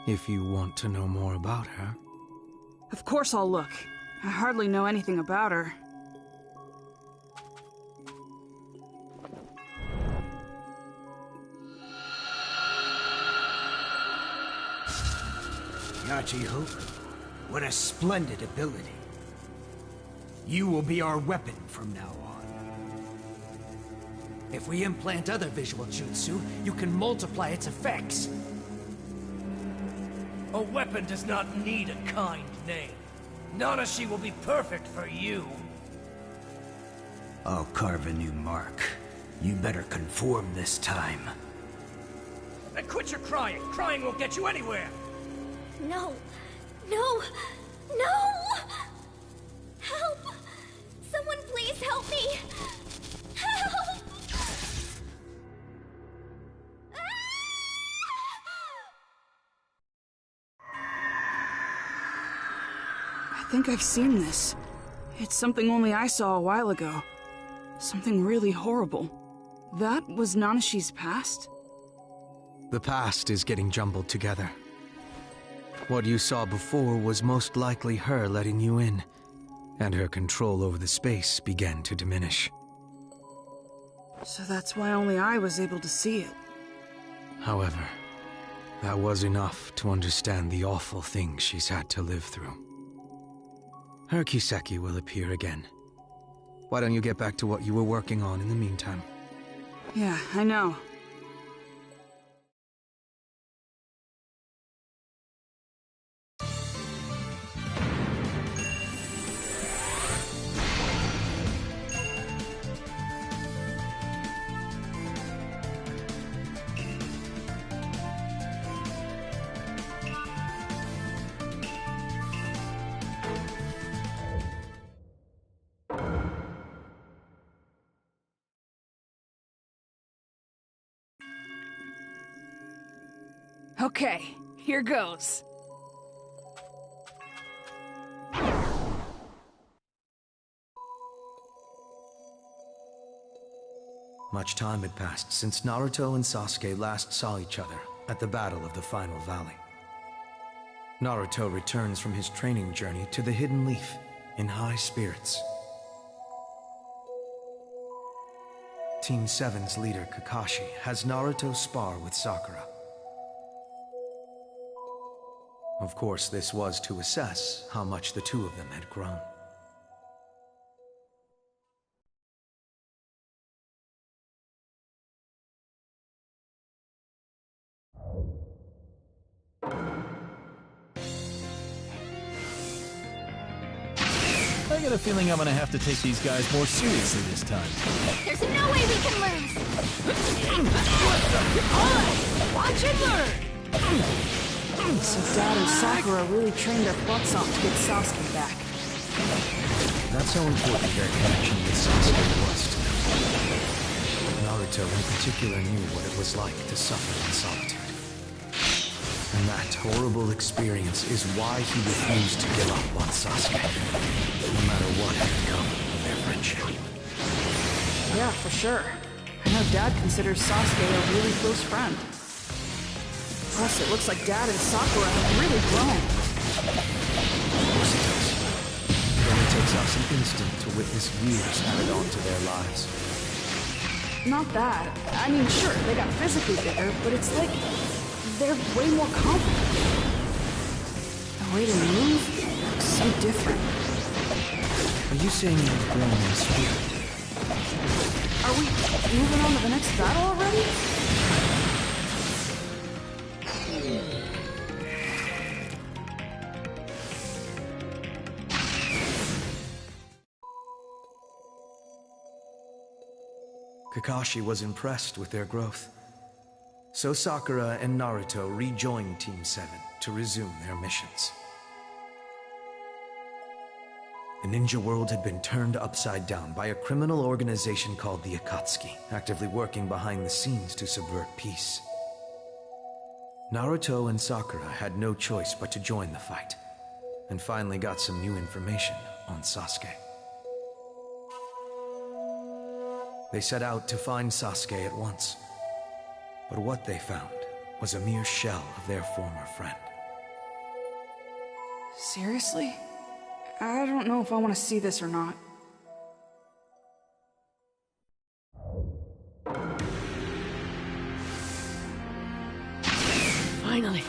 if you want to know more about her... Of course I'll look. I hardly know anything about her. Yachi-Hoku, what a splendid ability. You will be our weapon from now on. If we implant other visual jutsu, you can multiply its effects. A weapon does not need a kind name. Nanashi will be perfect for you. I'll carve a new mark. You better conform this time. And quit your crying! Crying won't get you anywhere! No! No! No! Help! Someone please help me! Help! I think I've seen this. It's something only I saw a while ago. Something really horrible. That was Nanashi's past? The past is getting jumbled together. What you saw before was most likely her letting you in, and her control over the space began to diminish. So that's why only I was able to see it. However, that was enough to understand the awful things she's had to live through. Her Kiseki will appear again. Why don't you get back to what you were working on in the meantime? Yeah, I know. Okay, here goes. Much time had passed since Naruto and Sasuke last saw each other at the Battle of the Final Valley. Naruto returns from his training journey to the Hidden Leaf in high spirits. Team 7's leader, Kakashi, has Naruto spar with Sakura. Of course, this was to assess how much the two of them had grown. I get a feeling I'm gonna have to take these guys more seriously this time. There's no way we can lose! Watch and learn! So Dad and Sakura really trained their butts off to get Sasuke back. That's how important their connection with Sasuke was to them. Naruto in particular knew what it was like to suffer in solitude. And that horrible experience is why he refused to give up on Sasuke, no matter what had come of their friendship. Yeah, for sure. I know Dad considers Sasuke a really close friend. Plus, it looks like Dad and Sakura have really grown. Of course it does. It only takes us an instant to witness years added on to their lives. Not that. I mean, sure, they got physically bigger, but it's like they're way more confident. The way they move looks so different. Are you saying you've grown in spirit? Are we moving on to the next battle already? Kakashi was impressed with their growth. So Sakura and Naruto rejoined Team 7 to resume their missions. The ninja world had been turned upside down by a criminal organization called the Akatsuki, actively working behind the scenes to subvert peace. Naruto and Sakura had no choice but to join the fight, and finally got some new information on Sasuke. They set out to find Sasuke at once, but what they found was a mere shell of their former friend. Seriously? I don't know if I want to see this or not. Finally,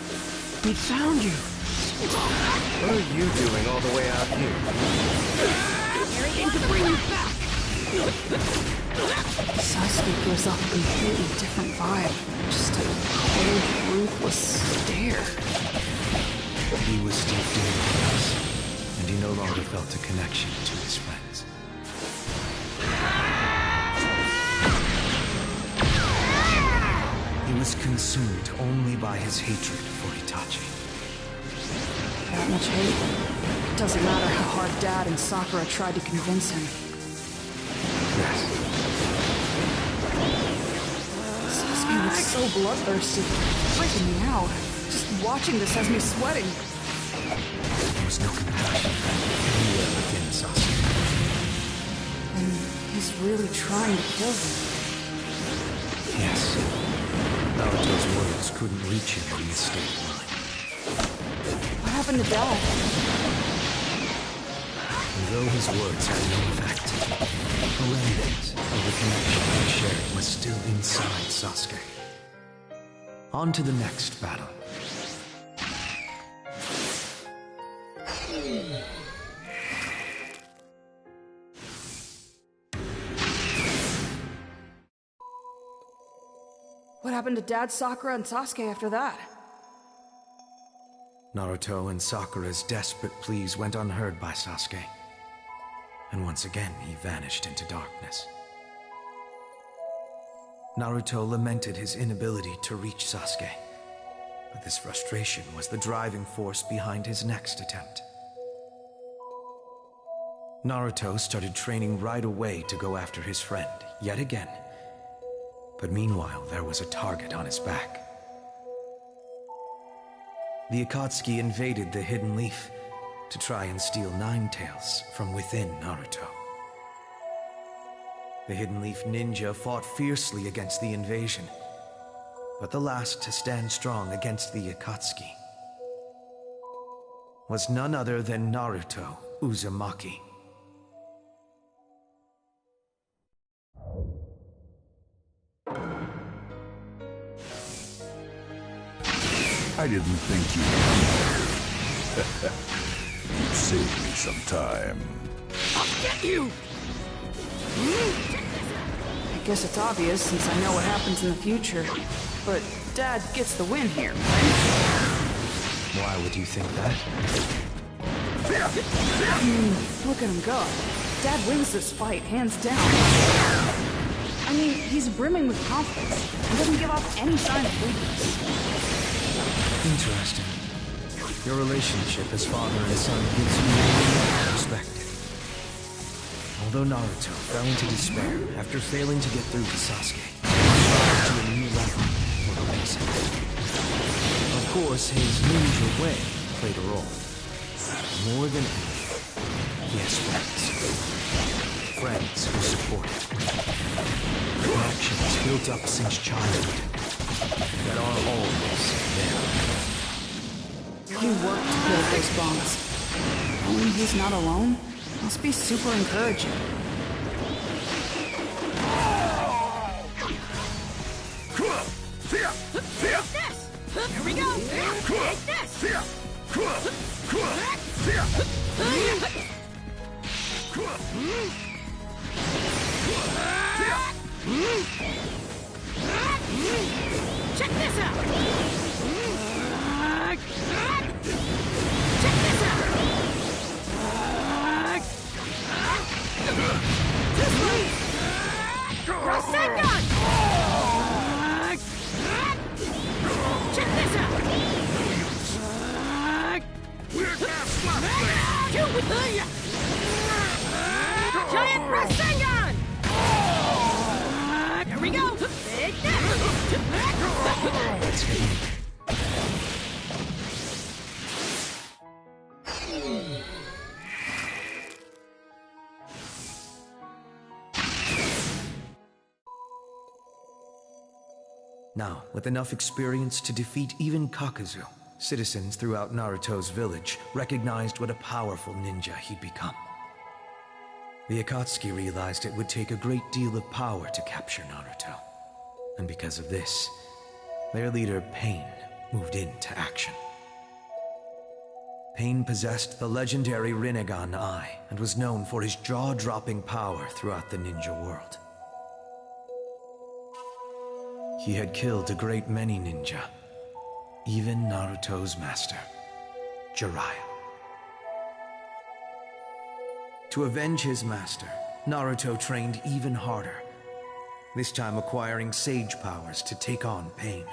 we found you. What are you doing all the way out here? I came to bring you back. Sasuke gives off a completely different vibe. Just a cold, ruthless stare. He was steeped in darkness, and he no longer felt a connection to his friends. He was consumed only by his hatred for Itachi. That much hate? It doesn't matter how hard Dad and Sakura tried to convince him. Yes. Sasuke looks so bloodthirsty. It's freaking me out. Just watching this has me sweating. There was no compassion anywhere within Sasuke. And he's really trying to kill him. Yes. Naruto's words couldn't reach him in this state of mind. What happened to Dad? And though his words had no effect, a remnant of the connection they shared was still inside Sasuke. On to the next battle. What happened to Dad, Sakura, and Sasuke after that? Naruto and Sakura's desperate pleas went unheard by Sasuke. And once again, he vanished into darkness. Naruto lamented his inability to reach Sasuke, but this frustration was the driving force behind his next attempt. Naruto started training right away to go after his friend, yet again. But meanwhile, there was a target on his back. The Akatsuki invaded the Hidden Leaf to try and steal Nine Tails from within Naruto. The Hidden Leaf ninja fought fiercely against the invasion, but the last to stand strong against the Akatsuki was none other than Naruto Uzumaki. I didn't think you'd You'd save me some time. I'll get you! I guess it's obvious since I know what happens in the future. But Dad gets the win here, right? Why would you think that? I mean, look at him go. Dad wins this fight, hands down. I mean, he's brimming with confidence. He doesn't give off any sign of weakness. Interesting. Your relationship as father and son gives you a perspective. Although Naruto fell into despair after failing to get through to Sasuke, he rose to a new level for a reason. Of course, his ninja way played a role. More than anything, he has friends. Friends who support him. Connections built up since childhood that are always there. He worked to build those bonds. Knowing he's not alone must be super encouraging. Here we go! Take this! Check this out! Check this out! This way! Rasengan! Check this out! Giant Rasengan! Here we go! Take this! Now, with enough experience to defeat even Kakuzu, citizens throughout Naruto's village recognized what a powerful ninja he'd become. The Akatsuki realized it would take a great deal of power to capture Naruto. And because of this, their leader, Pain, moved into action. Pain possessed the legendary Rinnegan Eye and was known for his jaw-dropping power throughout the ninja world. He had killed a great many ninja, even Naruto's master, Jiraiya. To avenge his master, Naruto trained even harder, this time acquiring sage powers to take on Pain.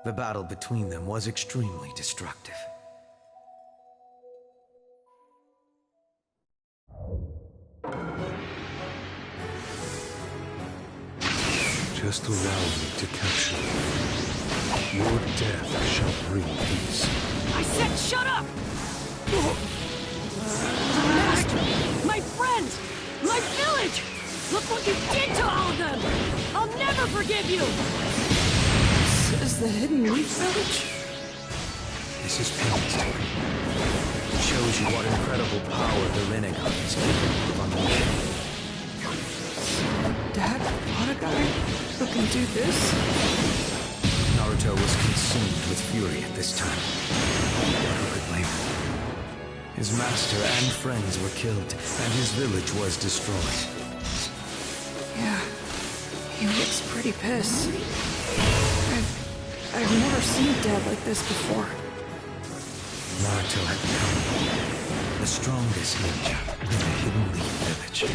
The battle between them was extremely destructive. Just allow me to capture you. Your death shall bring peace. I said shut up! Master! My friends! My village! Look what you did to all of them! I'll never forgive you! This is the Hidden Leaf Village? This is Pain's story. It shows you what incredible power the Rinnegan is capable of unleashing. Dad fought a guy who can do this? Naruto was consumed with fury at this time. Who could blame him? His master and friends were killed, and his village was destroyed. Yeah, he looks pretty pissed. I've never seen Dad like this before. Naruto had become the strongest ninja in the Hidden Leaf Village.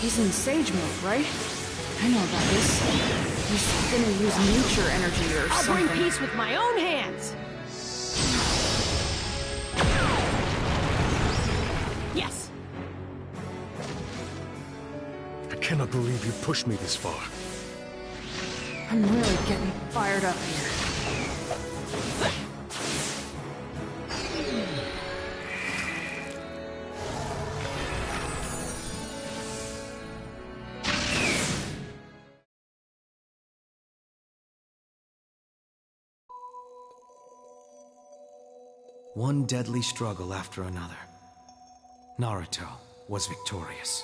He's in Sage mode, right? I know about this. He's gonna use nature energy or I'll something. bring peace with my own hands! Yes! I cannot believe you pushed me this far. I'm really getting fired up here. One deadly struggle after another. Naruto was victorious.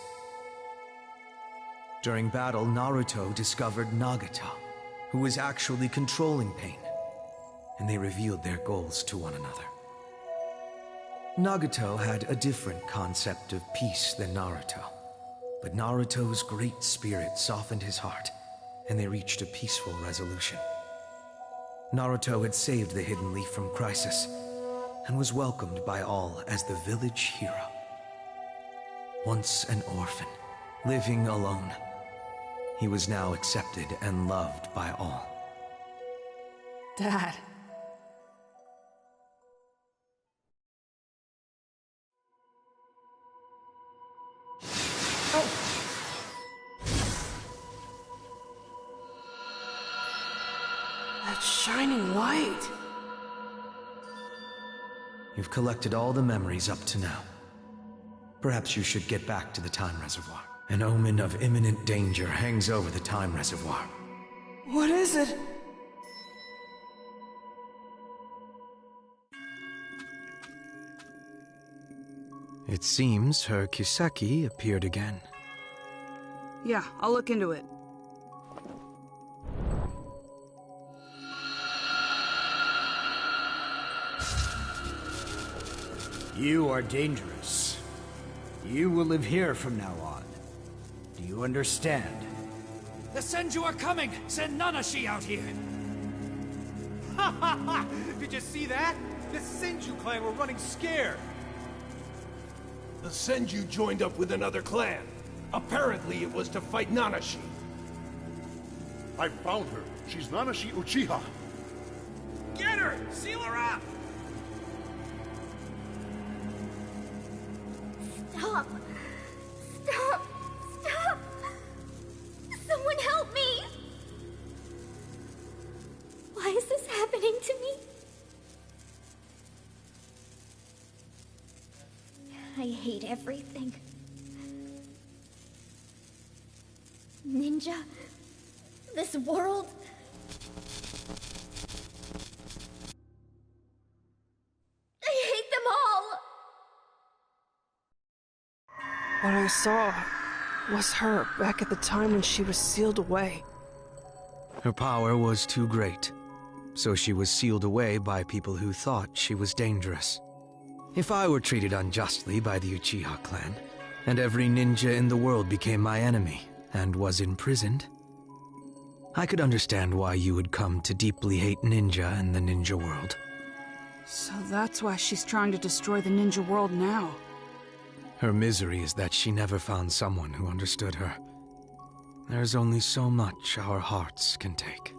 During battle, Naruto discovered Nagata, who was actually controlling pain, and they revealed their goals to one another. Nagato had a different concept of peace than Naruto, but Naruto's great spirit softened his heart, and they reached a peaceful resolution. Naruto had saved the Hidden Leaf from crisis, and was welcomed by all as the village hero. Once an orphan, living alone, he was now accepted and loved by all. Dad. That shining light. You've collected all the memories up to now. Perhaps you should get back to the time reservoir. An omen of imminent danger hangs over the time reservoir. What is it? It seems her Kiseki appeared again. Yeah, I'll look into it. You are dangerous. You will live here from now on. Do you understand? The Senju are coming! Send Nanashi out here! Ha ha ha! Did you see that? The Senju clan were running scared. The Senju joined up with another clan. Apparently it was to fight Nanashi. I found her. She's Nanashi Uchiha. Get her! Seal her up! Stop! Stop! Stop! Someone help me! Why is this happening to me? I hate everything. Ninja, this world. I hate them all! What I saw was her back at the time when she was sealed away. Her power was too great, so she was sealed away by people who thought she was dangerous. If I were treated unjustly by the Uchiha clan, and every ninja in the world became my enemy and was imprisoned, I could understand why you would come to deeply hate ninja and the ninja world. So that's why she's trying to destroy the ninja world now. Her misery is that she never found someone who understood her. There's only so much our hearts can take.